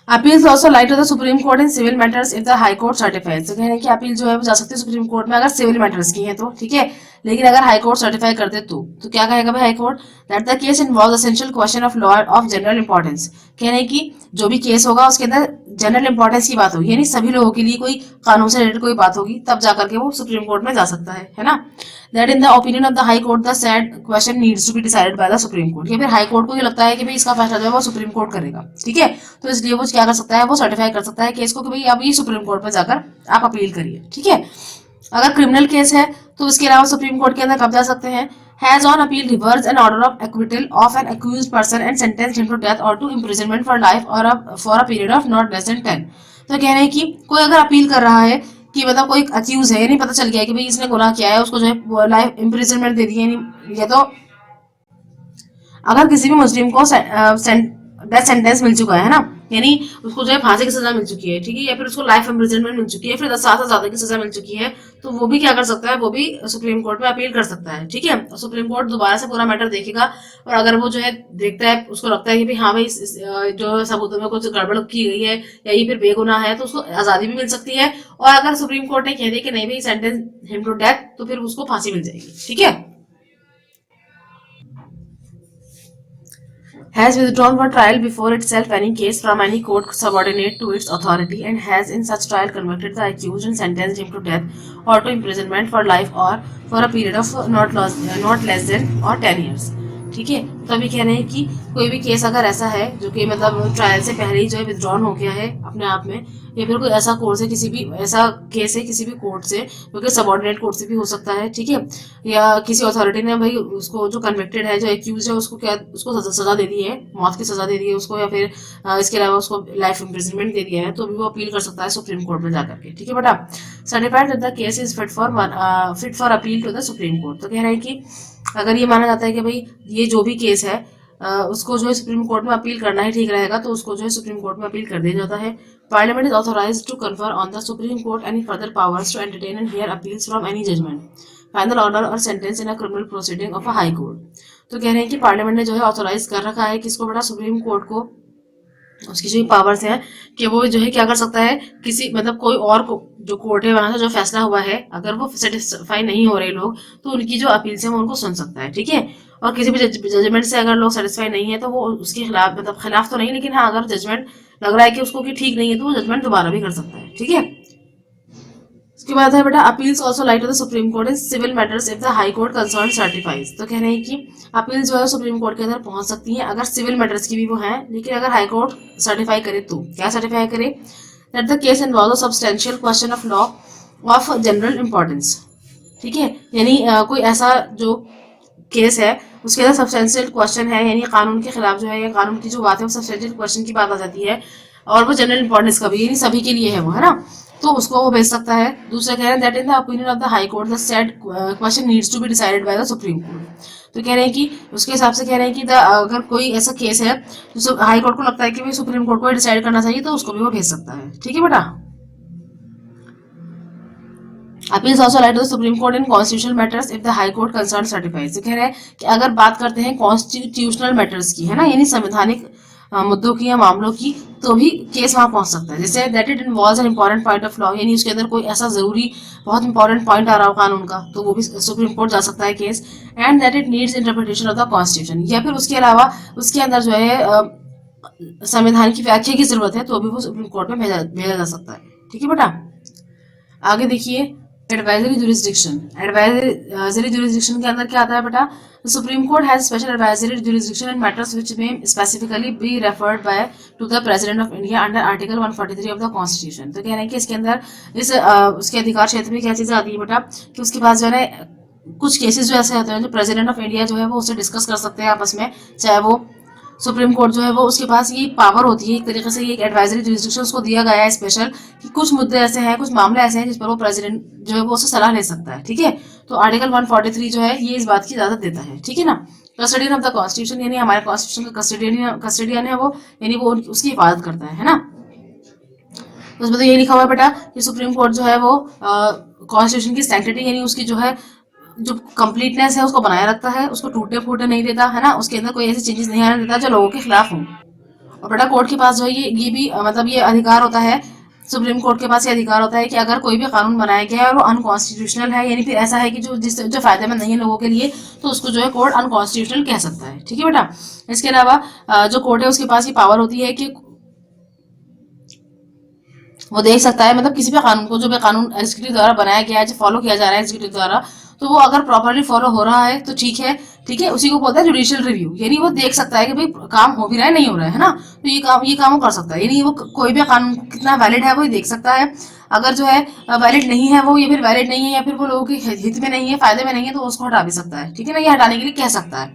Appeals also light to the supreme court in civil matters if the high court certified. तो कह रहे हैं कि अपील जो है वो जा सकती है सुप्रीम कोर्ट में अगर सिविल मैटर्स की है तो, ठीक है। लेकिन अगर हाई कोर्ट सर्टिफाई कर दे तो क्या कहेगा भाई high court, that the case involve essential question of law of general importance. कह रहे हैं कि जो भी केस होगा उसके अंदर जनरल इंपॉर्टेंस की बात होगी, यानी सभी लोगों के लिए कोई कानून से रिलेटेड कोई बात होगी, तब जाकर के वो सुप्रीम कोर्ट में जा सकता है ना। That in the opinion of the high court the said question needs to be decided by the supreme court. या फिर हाई कोर्ट को ये लगता है कि भाई इसका फैसला जो है वो सुप्रीम कोर्ट करेगा, ठीक है। तो इसलिए वो क्या कर सकता है, वो सर्टिफाई कर सकता है केस को कि भाई अब ये सुप्रीम कोर्ट में जाकर आप अपील करिए, ठीक है। अगर क्रिमिनल केस है तो उसके अलावा सुप्रीम कोर्ट के अंदर कब जा सकते हैं, has on appeal reverse an order of acquittal of an accused person and sentenced him to death और टू इम्प्रिजनमेंट फॉर लाइफ और for a period of not less than 10। तो कह रहे हैं कि कोई अगर अपील कर रहा है कि मतलब कोई अक्यूज है, यानी पता चल गया है कि भाई इसने गुनाह किया है, उसको जो है लाइफ इम्प्रिजनमेंट दे दी है, या तो अगर किसी भी मुस्लिम को डेथ सेंटेंस मिल चुका है ना, यानी उसको जो है फांसी की सजा मिल चुकी है, ठीक है, या फिर उसको लाइफ इम्प्रिजनमेंट मिल चुकी है, फिर 10 साल से ज्यादा की सजा मिल चुकी है, तो वो भी क्या कर सकता है, वो भी सुप्रीम कोर्ट में अपील कर सकता है, ठीक है। सुप्रीम कोर्ट दोबारा से पूरा मैटर देखेगा और अगर वो जो है देखता है, उसको लगता है कि भाई हाँ भाई जो सबूतों में कुछ गड़बड़ की गई है या ये फिर बेगुनाह है, तो उसको आजादी भी मिल सकती है। और अगर सुप्रीम कोर्ट ने कह दिया कि नहीं भाई सेंटेंस हिम टू डेथ, तो फिर उसको फांसी मिल जाएगी, ठीक है। has withdrawn for trial before itself any case from any court subordinate to its authority and has in such trial convicted the accused and sentenced him to death or to imprisonment for life or for a period of not less than or 10 years। ठीक है। तो अभी कह रहे हैं कि कोई भी केस अगर ऐसा है जो कि मतलब ट्रायल से पहले ही जो है विथड्रॉन हो गया है अपने आप में, या फिर कोई ऐसा कोर्ट से किसी भी ऐसा केस है किसी भी कोर्ट से, क्योंकि सबऑर्डिनेट कोर्ट से भी हो सकता है, ठीक है, या किसी अथॉरिटी ने भाई उसको जो कन्विक्टेड है, जो एक्यूज है, उसको क्या उसको सजा दे दी है, मौत की सजा दे दी है उसको, या फिर इसके अलावा उसको लाइफ इम्प्रिजनमेंट दे दिया है, तो भी वो अपील कर सकता है सुप्रीम कोर्ट में जाकर के, ठीक है बेटा। Certified that the case is fit for appeal to the supreme court. तो कह रहे हैं कि अगर ये माना जाता है कि भाई ये जो भी केस है उसको जो है सुप्रीम कोर्ट में अपील करना ही ठीक रहेगा, तो उसको जो है सुप्रीम कोर्ट में अपील कर दिया जाता है। Parliament is authorised to confer on the supreme Court any further powers to entertain and hear appeals from any judgment, final order or sentence in a criminal proceeding of a high court. तो कह रहे हैं कि पार्लियामेंट ने जो है ऑथोराइज कर रखा है किसको बेटा, सुप्रीम कोर्ट को, उसकी जो पावर्स हैं कि वो जो है क्या कर सकता है, किसी मतलब कोई और जो कोर्ट है वहां से जो फैसला हुआ है, अगर वो सेटिस्फाई नहीं हो रहे लोग, तो उनकी जो अपील है वो उनको सुन सकता है, ठीक है। और किसी भी जजमेंट से अगर लोग सेटिस्फाई नहीं है तो वो उसके खिलाफ, मतलब खिलाफ तो नहीं, लेकिन हाँ अगर जजमेंट लग रहा है कि उसको कि ठीक नहीं है, तो वो जजमेंट दोबारा भी कर सकता है, ठीक है। उसके बाद है बेटा appeals also light to the supreme court in civil matters if the high court concern certifies. तो कह रहे हैं कि अपील जो है सुप्रीम कोर्ट के अंदर पहुंच सकती है अगर सिविल मैटर्स की भी वो है, लेकिन अगर हाई कोर्ट सर्टिफाई करे तो क्या सर्टिफाई करे, that the case involve substantial question of law of general importance, ठीक है, यानी कोई ऐसा जो केस है उसके अंदर सब्सटेंशियल क्वेश्चन है, यानी कानून के खिलाफ जो है या कानून की जो बात है वो सब्सटेंशियल क्वेश्चन की बात आ जाती है, और वो जनरल इंपॉर्टेंस का भी, यानी सभी के लिए है वो, है ना। तो उसको वो भेज सकता है। दूसरा कह रहे हैं that in the opinion of the high court the said question needs to be decided by the supreme court. तो कह रहे हैं कि उसके हिसाब से कह रहे हैं कि अगर कोई ऐसा केस है जो हाई कोर्ट को लगता है कि भाई सुप्रीम कोर्ट को डिसाइड करना चाहिए, तो उसको भी वो भेज सकता है। ठीक है बेटा। Appeals also right to the supreme court in constitutional matters if the high court concern certifies. तो कह रहे हैं कि अगर बात करते हैं कॉन्स्टिट्यूशनल मैटर्स की, है ना, यानी संवैधानिक मुद्दों की या मामलों की, तो भी केस वहां पहुंच सकता है। जैसे that it involves an important point of law, यानी उसके अंदर कोई ऐसा जरूरी बहुत इंपॉर्टेंट पॉइंट आ रहा हो कानून का, तो वो भी सुप्रीम कोर्ट जा सकता है case. And that it needs interpretation of the constitution, या फिर उसके अलावा उसके अंदर जो है संविधान की व्याख्या की जरूरत है, तो भी वो सुप्रीम कोर्ट में भेजा जा सकता है। ठीक है बेटा। आगे देखिए एडवाइजरी जुरिस्डिक्शन। एडवाइजरी जुरिस्डिक्शन के अंदर क्या आता है बेटा? Supreme court has special advisory jurisdiction in matters which may specifically be referred by two the president of India under article 143 of the constitution. तो कह रहे हैं कि इसके अंदर इस उसके अधिकार क्षेत्र में क्या चीजें आती है बेटा, कि उसके पास जो है कुछ केसेस जो ऐसे होते हैं जो प्रेसिडेंट ऑफ इंडिया जो है वो उससे डिस्कस कर सकते हैं आपस में, चाहे वो सुप्रीम कोर्ट जो है वो उसके पास ये पावर होती है, एक तरीके से ये एक एडवाइजरी जुरिस्डिक्शन उसको दिया गया है स्पेशल, कि कुछ मुद्दे ऐसे हैं, कुछ मामले ऐसे हैं जिस पर वो प्रेसिडेंट जो है वो उससे सलाह ले सकता है। ठीक है। तो आर्टिकल 143 जो है ये इस बात की इजाजत देता है। ठीक है ना। कस्टडियन ऑफ द कॉन्स्टिट्यूशन, यानी हमारे कॉन्स्टिट्यूशन का कस्टडियन है वो, यानी वो उसकी हिफाजत करता है ना। तो उसमें तो ये लिखा हुआ है बेटा कि सुप्रीम कोर्ट जो है वो कॉन्स्टिट्यूशन की सैंक्टिटी, यानी उसकी जो है जो कंप्लीटनेस है उसको बनाए रखता है, उसको टूटे फूटे नहीं देता, है ना, उसके अंदर कोई ऐसी चेंजेस नहीं आने देता जो लोगों के खिलाफ हो। और बेटा कोर्ट के पास जो है ये भी मतलब ये अधिकार होता है, सुप्रीम कोर्ट के पास ये अधिकार होता है कि अगर कोई भी कानून बनाया गया है और वो अनकॉन्स्टिट्यूशनल है, यानी फिर ऐसा है कि जो फायदेमंद नहीं है लोगों के लिए, तो उसको जो है कोर्ट अनकॉन्स्टिट्यूशनल कह सकता है। ठीक है बेटा। इसके अलावा जो कोर्ट है उसके पास ये पावर होती है कि वो देख सकता है, मतलब किसी भी कानून को, जो भी कानून एग्जीक्यूटिव द्वारा बनाया गया है, जो फॉलो किया जा रहा है एग्जीक्यूटिव द्वारा, तो वो अगर प्रॉपरली फॉलो हो रहा है तो ठीक है। ठीक है, उसी को बोलता है जुडिशियल रिव्यू, यानी वो देख सकता है कि भाई काम हो भी रहा है नहीं हो रहा है ना, तो ये काम वो कर सकता है, यानी वो कोई भी कानून कितना वैलिड है वो देख सकता है। अगर जो है वैलिड नहीं है वो, या फिर वैलिड नहीं है, या फिर वो लोगों के हित में नहीं है, फायदे में नहीं है, तो उसको हटा भी सकता है। ठीक है ना, ये हटाने के लिए कह सकता है।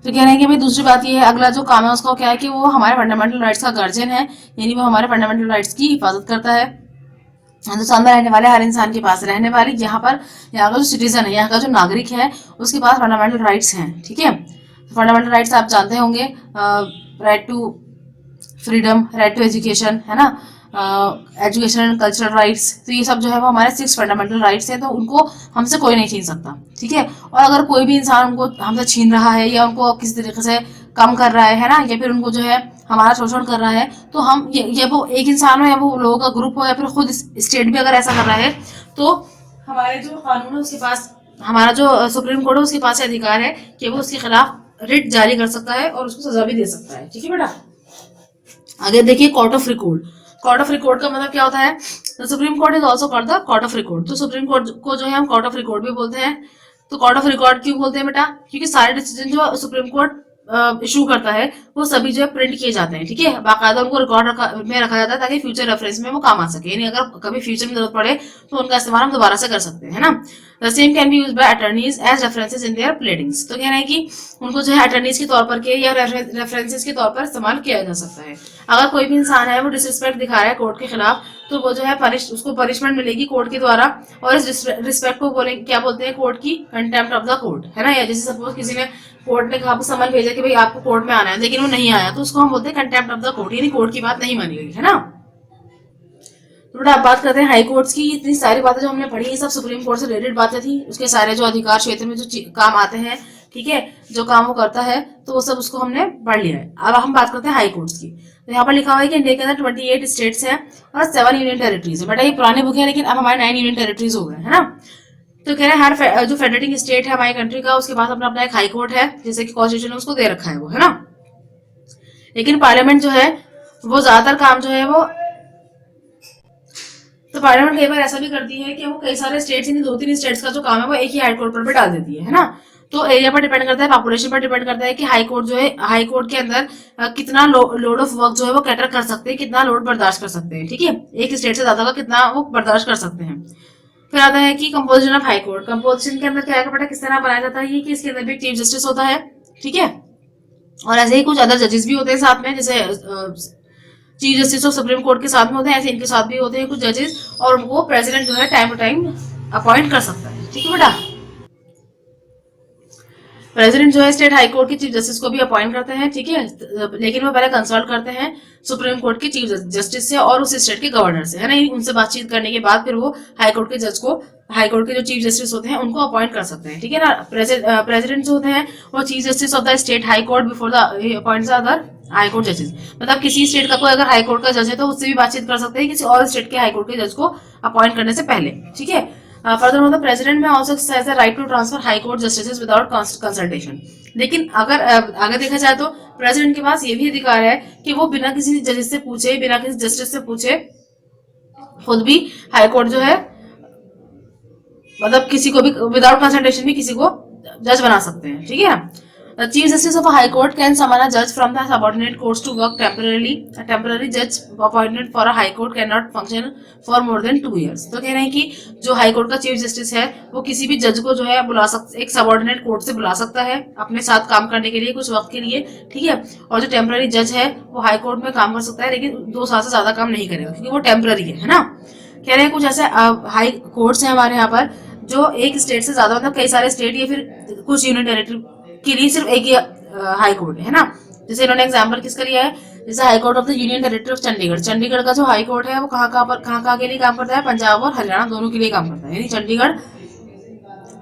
तो कह रहे हैं कि भाई दूसरी बात ये है, अगला जो काम है उसका क्या है कि वो हमारे फंडामेंटल राइट्स का गार्जियन है, यानी वो हमारे फंडामेंटल राइट्स की हिफाजत करता है। हिंदुस्तान में रहने वाले हर इंसान के पास, रहने वाली यहाँ पर, यहाँ का जो सिटीजन है, यहाँ का जो नागरिक है, उसके पास फंडामेंटल राइट्स हैं। ठीक है। फंडामेंटल राइट्स आप जानते होंगे, right to freedom, right to education, है ना, एजुकेशन एंड कल्चरल राइट्स, तो ये सब जो है वो हमारे 6 फंडामेंटल राइट्स हैं, तो उनको हमसे कोई नहीं छीन सकता। ठीक है। और अगर कोई भी इंसान उनको हमसे छीन रहा है या उनको किसी तरीके से कम कर रहा है ना, या फिर उनको जो है हमारा शोषण कर रहा है, तो हम ये वो एक इंसान हो या वो लोगों का ग्रुप हो या फिर खुद स्टेट भी अगर ऐसा कर रहा है, तो हमारे जो कानून है उसके पास, हमारा जो सुप्रीम कोर्ट है उसके पास अधिकार है कि वो उसके खिलाफ रिट जारी कर सकता है और उसको सजा भी दे सकता है। ठीक है बेटा। आगे देखिए court of record. Court of record का मतलब क्या होता है? Supreme court is also called the court of record. तो सुप्रीम कोर्ट को जो है हम कोर्ट ऑफ रिकॉर्ड भी बोलते हैं। तो कोर्ट ऑफ रिकॉर्ड क्यों बोलते हैं बेटा? क्योंकि सारे डिसीजन जो सुप्रीम कोर्ट इशू करता है वो सभी जो है प्रिंट किए जाते हैं। ठीक है, बाकायदा उनको रिकॉर्ड में रखा जाता है ताकि फ्यूचर रेफरेंस में वो काम आ सके, यानी अगर कभी फ्यूचर में जरूरत पड़े तो उनका इस्तेमाल हम दोबारा से कर सकते हैं, है ना। The same can be used by attorneys as references in their pleadings. तो कह रहे हैं कि उनको जो है अटर्नीज के तौर पर के या रेफरेंसेस के तौर पर इस्तेमाल किया जा सकता है। अगर कोई भी इंसान है वो डिसरिस्पेक्ट दिखा रहा है कोर्ट के खिलाफ, तो वो जो है उसको पनिशमेंट मिलेगी कोर्ट के द्वारा, और इस रिस्पेक्ट को बोलेंगे, क्या बोलते हैं कोर्ट की, कंटेम्प्ट ऑफ द कोर्ट, है ना। या जैसे सपोज किसी ने कोर्ट ने कहा समन भेजा कि भाई आपको कोर्ट में आना है, लेकिन वो नहीं आया, तो उसको हम बोलते हैं कंटेम्प्ट ऑफ द कोर्ट, यानी कोर्ट की बात नहीं मानी गई, है ना। तो बेटा आप बात करते हैं हाई कोर्ट्स की। इतनी सारी बातें जो हमने पढ़ी ये सब सुप्रीम कोर्ट से रिलेटेड बातें थी, उसके सारे जो अधिकार क्षेत्र में जो काम आते हैं, ठीक है, जो काम वो करता है, तो वो सब उसको हमने पढ़ लिया है। अब हम बात करते हैं हाई कोर्ट्स की। तो यहाँ पर लिखा हुआ है कि इंडिया के अंदर 28 स्टेट्स हैं और 7 यूनियन टेरिटरीज है। बेटा ये पुरानी बुक है, लेकिन अब हमारे 9 यूनियन टेरिटरीज हो गए, है ना। तो कह रहे हैं हर जो फेडरेटिंग स्टेट है हमारी कंट्री का, उसके पास अपना अपना एक हाई कोर्ट है, जैसे कि कॉन्स्टिट्यूशन उसको दे रखा है वो, है ना। लेकिन पार्लियामेंट जो है वो ज्यादातर काम जो है वो, तो पार्लियामेंट कई बार ऐसा भी करती है कि वो कई सारे स्टेट्स, यानी 2-3 स्टेट्स का जो काम है वो एक ही हाई कोर्ट पर भी डाल देती है ना। तो एरिया पर डिपेंड करता है, पॉपुलेशन पर डिपेंड करता है कि हाई कोर्ट जो है, हाई कोर्ट के अंदर कितना लोड ऑफ वर्क जो है वो कैटर कर सकते हैं, कितना लोड बर्दाश्त कर सकते हैं। ठीक है, एक स्टेट से ज्यादा का कितना वो बर्दाश्त कर सकते हैं। फिर आता है कि composition of high court. Composition के अंदर क्या है बेटा, किस तरह बनाया जाता है, कि इसके अंदर भी चीफ जस्टिस होता है, ठीक है, और ऐसे ही कुछ अदर जजेस भी होते हैं साथ में, जैसे chief justice of supreme court के साथ में होते हैं, ऐसे इनके साथ भी होते हैं कुछ जजेस, और उनको प्रेसिडेंट जो है टाइम टू टाइम अपॉइंट कर सकता है। ठीक है बेटा। प्रेसिडेंट जो है स्टेट हाई कोर्ट के चीफ जस्टिस को भी अपॉइंट करते हैं, ठीक है, लेकिन वो पहले कंसल्ट करते हैं सुप्रीम कोर्ट के चीफ जस्टिस से और उस स्टेट के गवर्नर से, है ना। उनसे बातचीत करने के बाद फिर वो हाई कोर्ट के जज को, हाई कोर्ट के जो चीफ जस्टिस होते हैं उनको अपॉइंट कर सकते हैं, ठीक है ना। प्रेसिडेंट जो होते हैं वो chief justice of the state high court before the appoint the other high court जजेस। मतलब किसी स्टेट का कोई अगर हाई कोर्ट का जज है तो उससे भी बातचीत कर सकते हैं किसी और स्टेट के हाई कोर्ट के जज को अपॉइंट करने से पहले, ठीक है। फर्दर मतलब president may also exercise the right to transfer high court justice without consultation. लेकिन अगर आगे देखा जाए तो प्रेसिडेंट के पास ये भी अधिकार है कि वो बिना किसी जजेस से पूछे, बिना किसी जस्टिस से पूछे खुद भी हाई कोर्ट जो है, मतलब किसी को भी विदाउट कंसल्टेशन भी किसी को जज बना सकते हैं, ठीक है। The Chief Justice of a High Court can summon a judge from the subordinate courts to work temporarily. A temporary judge appointed for a High Court cannot function for more than 2 years. तो कह रहे हैं कि जो हाई कोर्ट का चीफ जस्टिस है वो किसी भी जज को जो है बुला सकता, एक सबॉर्डिनेट कोर्ट से बुला सकता है अपने साथ काम करने के लिए कुछ वक्त के लिए, ठीक है। और जो टेम्पररी जज है वो हाई कोर्ट में काम कर सकता है लेकिन 2 साल से ज्यादा काम नहीं करेगा क्योंकि वो टेम्पररी है ना। कह रहे हैं कुछ ऐसे हाई कोर्ट्स हैं हमारे यहाँ पर जो एक स्टेट से ज्यादा, मतलब कई सारे स्टेट या फिर कुछ यूनियन टेरिटरी के लिए सिर्फ एक ही हाई कोर्ट है ना। जैसे इन्होंने एग्जांपल किसका लिया है, जैसे high court of the union territory of Chandigarh. Chandigarh का जो हाई कोर्ट है वो कहाँ के लिए काम करता है, पंजाब और हरियाणा दोनों के लिए काम करता है, यानी चंडीगढ़,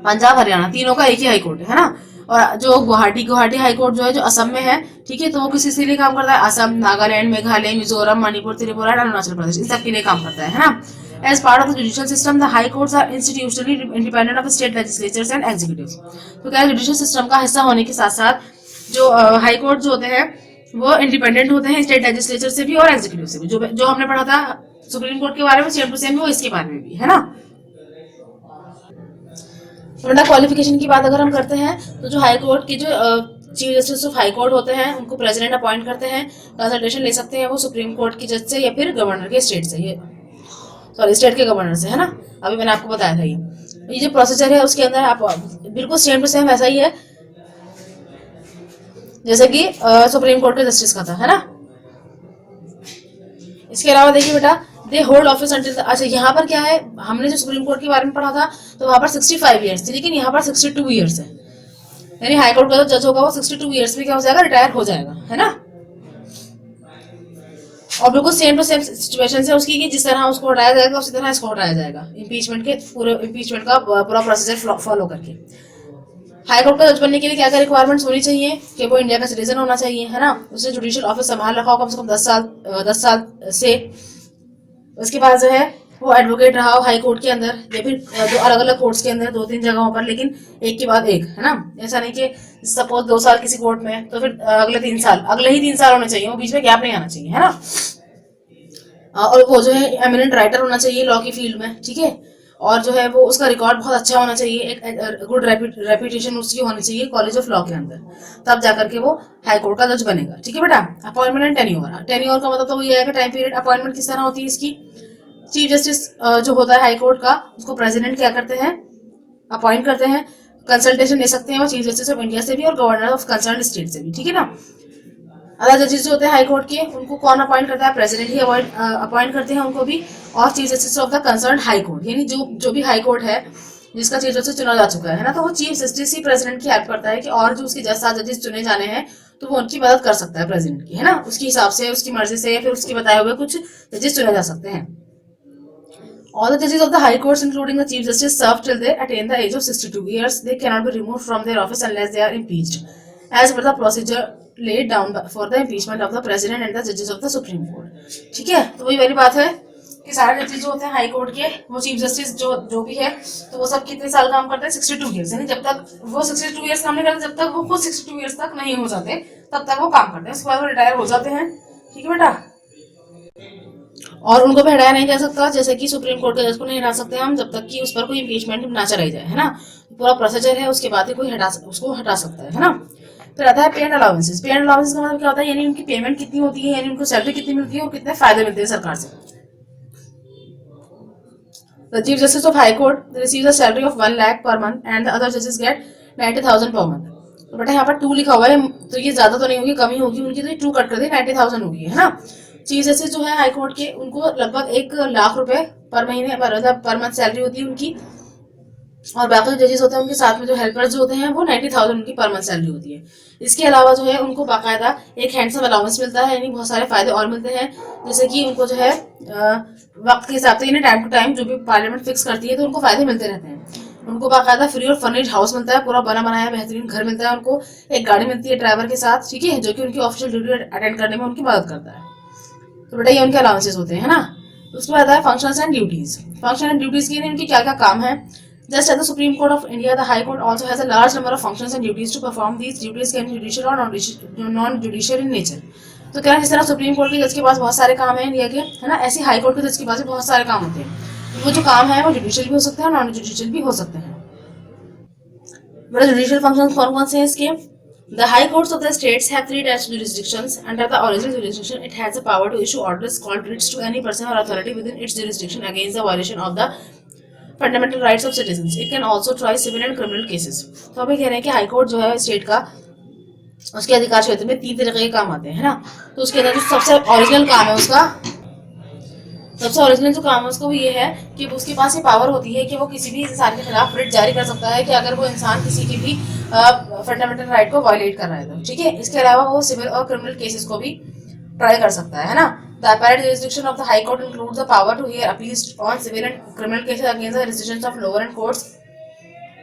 पंजाब, हरियाणा तीनों का एक ही हाई कोर्ट है ना। और जो गुवाहाटी हाई कोर्ट जो है जो असम में है, ठीक है, तो वो किसी के लिए काम करता है, असम, नागालैंड, मेघालय, मिजोरम, मणिपुर, त्रिपुरा और अरुणाचल प्रदेश, इन सब के लिए काम करता है ना। As part of the judicial system, the high courts are institutionally independent of state legislatures and executives. तो क्या जुडिशियल सिस्टम का हिस्सा होने के साथ साथ जो हाई कोर्ट जो होते हैं वो इंडिपेंडेंट होते हैं स्टेट लेजिस्लेचर से भी और एग्जीक्यूटिव से भी। जो हमने पढ़ा था सुप्रीम कोर्ट के बारे में सेम टू सेम वो इसके बारे में भी है ना। बेटा क्वालिफिकेशन की बात अगर हम करते हैं तो जो हाई कोर्ट के जो chief justice of high court होते हैं उनको प्रेसिडेंट अपॉइंट करते हैं, कंसल्टेशन ले सकते हैं वो सुप्रीम कोर्ट के जज से या फिर गवर्नर के स्टेट से, स्टेट के गवर्नर से, है ना। अभी मैंने आपको बताया था ये जो प्रोसीजर है उसके अंदर आप बिल्कुल सेम टू सेम वैसा ही है जैसे कि सुप्रीम कोर्ट के जस्टिस का था, है ना। इसके अलावा देखिए बेटा दे होल्ड ऑफिस अंटिल, अच्छा यहाँ पर क्या है, हमने जो सुप्रीम कोर्ट के बारे में पढ़ा था तो वहां पर 65 ईयर्स थी, लेकिन यहाँ पर 62 ईयर्स है, यानी हाई कोर्ट का जो जज होगा वो 62 ईयर्स में क्या हो जाएगा, रिटायर हो जाएगा, है ना। और बिल्कुल सेम टू सेम सिचुएशन है उसकी कि जिस तरह उसको हटाया जाएगा उसी तरह इसको हटाया जाएगा, इम्पीचमेंट का पूरा प्रोसीजर फॉलो करके। हाई कोर्ट का जज बनने के लिए क्या क्या रिक्वायरमेंट्स होनी चाहिए कि वो इंडिया का सिटीजन होना चाहिए, है ना। उसने जुडिशियल ऑफिस संभाल रखा हो कम से कम 10 साल से। उसके बाद जो है वो एडवोकेट रहा हो हाई कोर्ट के अंदर या फिर दो अलग अलग कोर्ट्स के अंदर 2-3 जगहों पर, लेकिन एक के बाद एक, है ना। ऐसा नहीं कि सपोज 2 साल किसी कोर्ट में तो फिर अगले ही 3 साल होने चाहिए, वो बीच में गैप नहीं आना चाहिए, है ना। और वो जो है एमिनेंट राइटर होना चाहिए लॉ की फील्ड में, ठीक है। और जो है वो उसका रिकॉर्ड बहुत अच्छा होना चाहिए, एक गुड रेपुटेशन उसकी होनी चाहिए कॉलेज ऑफ लॉ के अंदर, तब जाकर के वो हाई कोर्ट का जज बनेगा, ठीक है बेटा। अपॉइंटमेंट एंड टेन्योर का मतलब तो ये है टाइम पीरियड। अपॉइंटमेंट किस तरह होती है इसकी, चीफ जस्टिस जो होता है हाई कोर्ट का उसको प्रेसिडेंट क्या करते हैं, अपॉइंट करते हैं, कंसल्टेशन ले सकते हैं वो चीफ जस्टिस ऑफ इंडिया से भी और गवर्नर ऑफ कंसर्न स्टेट से भी, ठीक है ना। अदर जजेस जो होते हैं हाई कोर्ट के उनको कौन अपॉइंट करता है, प्रेसिडेंट ही अपॉइंट करते हैं उनको भी, और chief justice of the concern high court, यानी जो भी हाई कोर्ट है जिसका चीफ जस्टिस चुना जा चुका है ना, तो वो चीफ जस्टिस ही प्रेसिडेंट की हेल्प करता है कि और जो उसके 7 जजेस चुने जाने हैं तो वो उनकी मदद कर सकता है प्रेसिडेंट की, है ना। उसके हिसाब से उसकी मर्जी से या फिर उसके बताए हुए कुछ जजेस चुने जा सकते हैं। All the judges of the High Courts, including the Chief Justice, serve till they attain the age of 62 years. They cannot be removed from their office unless they are impeached, as per the procedure laid down for the impeachment of the President and the judges of the Supreme Court. ठीक है, तो वही वाली बात है कि सारे जजेस जो होते हैं हाई कोर्ट के, वो चीफ जस्टिस जो भी है, तो वो सब कितने साल काम करते हैं, 62 ईयर्स, यानी जब तक वो 62 ईयर्स काम नहीं करते, जब तक वो खुद 62 ईयर्स तक नहीं हो जाते तब तक वो काम करते हैं, उसके बाद वो रिटायर हो जाते हैं, ठीक है बेटा। और उनको भी हटाया नहीं जा सकता, जैसे कि सुप्रीम कोर्ट के जज को नहीं हटा सकते हम जब तक कि उस पर कोई इम्पीचमेंट ना चलाई जाए, है ना। पूरा प्रोसीजर है उसके बाद ही कोई उसको हटा सकता है ना। फिर आता है पे एंड अलाउंसेस। पे एंड अलाउंसेस का मतलब क्या होता है, यानी उनकी पेमेंट कितनी होती है, यानी उनको सैलरी कितनी मिलती है और कितने फायदे मिलते हैं सरकार से। The Chief Justice of High Court receives a salary of 1 lakh per month and the other judges get 90,000 per month. तो बेटा यहाँ पर 2 लिखा हुआ है, तो ये ज्यादा तो नहीं होगी, कमी होगी उनकी, तो ये 2 कट कर दी, 90,000 होगी, है ना। चीफ जस्टिस जो है हाई कोर्ट के, उनको लगभग 1 लाख रुपए पर महीने मतलब पर मंथ सैलरी होती है उनकी, और बाकी जो जजेस होते हैं उनके साथ में जो हेल्पर्स जो होते हैं वो 90,000 उनकी पर मंथ सैलरी होती है। इसके अलावा जो है उनको बाकायदा एक हैंडसम अलाउंस मिलता है, यानी बहुत सारे फायदे और मिलते हैं, जैसे कि उनको जो है वक्त के हिसाब से यानी टाइम टू टाइम जो भी पार्लियामेंट फिक्स करती है तो उनको फायदे मिलते रहते हैं। उनको बाकायदा फ्री और फर्निश्ड हाउस मिलता है, पूरा बना बनाया बेहतरीन घर मिलता है उनको, एक गाड़ी मिलती है ड्राइवर के साथ, ठीक है, जो कि उनकी ऑफिशियल ड्यूटी अटेंड करने में उनकी मदद करता है। तो बेटा ये उनके अलाउंसेस होते हैं, है ना। उसके बाद है functions and duties. Function and duties की इनके क्या क्या काम है। Just as the Supreme Court of India, the High Court also has a large number of functions and duties to perform. These duties can be judicial or non-judicial in nature. तो क्या जिस तरह सुप्रीम कोर्ट के जज के पास बहुत सारे काम हैं इंडिया के, है ना, ऐसे हाई कोर्ट के जज के पास भी बहुत सारे काम होते हैं। वो जो काम है वो जुडिशियल भी हो सकते हैं, नॉन जुडिशियल भी हो सकते हैं। बड़ा जुडिशियल फंक्शन कौन कौन से हैं इसके। The high courts of the states have 3 types of jurisdictions. Under the original jurisdiction, it has the power to issue orders called writs to any person or authority within its jurisdiction against the violation of the fundamental rights of citizens. It can also try civil and criminal cases. तो हमें कह रहे हैं कि हाईकोर्ट जो है स्टेट का, उसके अधिकार क्षेत्र में 3 तरह के काम आते हैं, है ना। तो उसके अंदर जो सबसे ओरिजिनल काम है उसका, सबसे ओरिजिनल जो काम है उसका वो ये है कि उसके पास ये पावर होती है कि वो किसी भी इंसान के खिलाफ रिट जारी कर सकता है कि अगर वो इंसान किसी की भी फंडामेंटल राइट को वायलेट कर रहा है तो, ठीक है। इसके अलावा वो सिविल और क्रिमिनल केसेस को भी ट्राई कर सकता है ना। The appellate jurisdiction of the High Court includes the power to hear appeals on civil and criminal cases against the decisions of lower and courts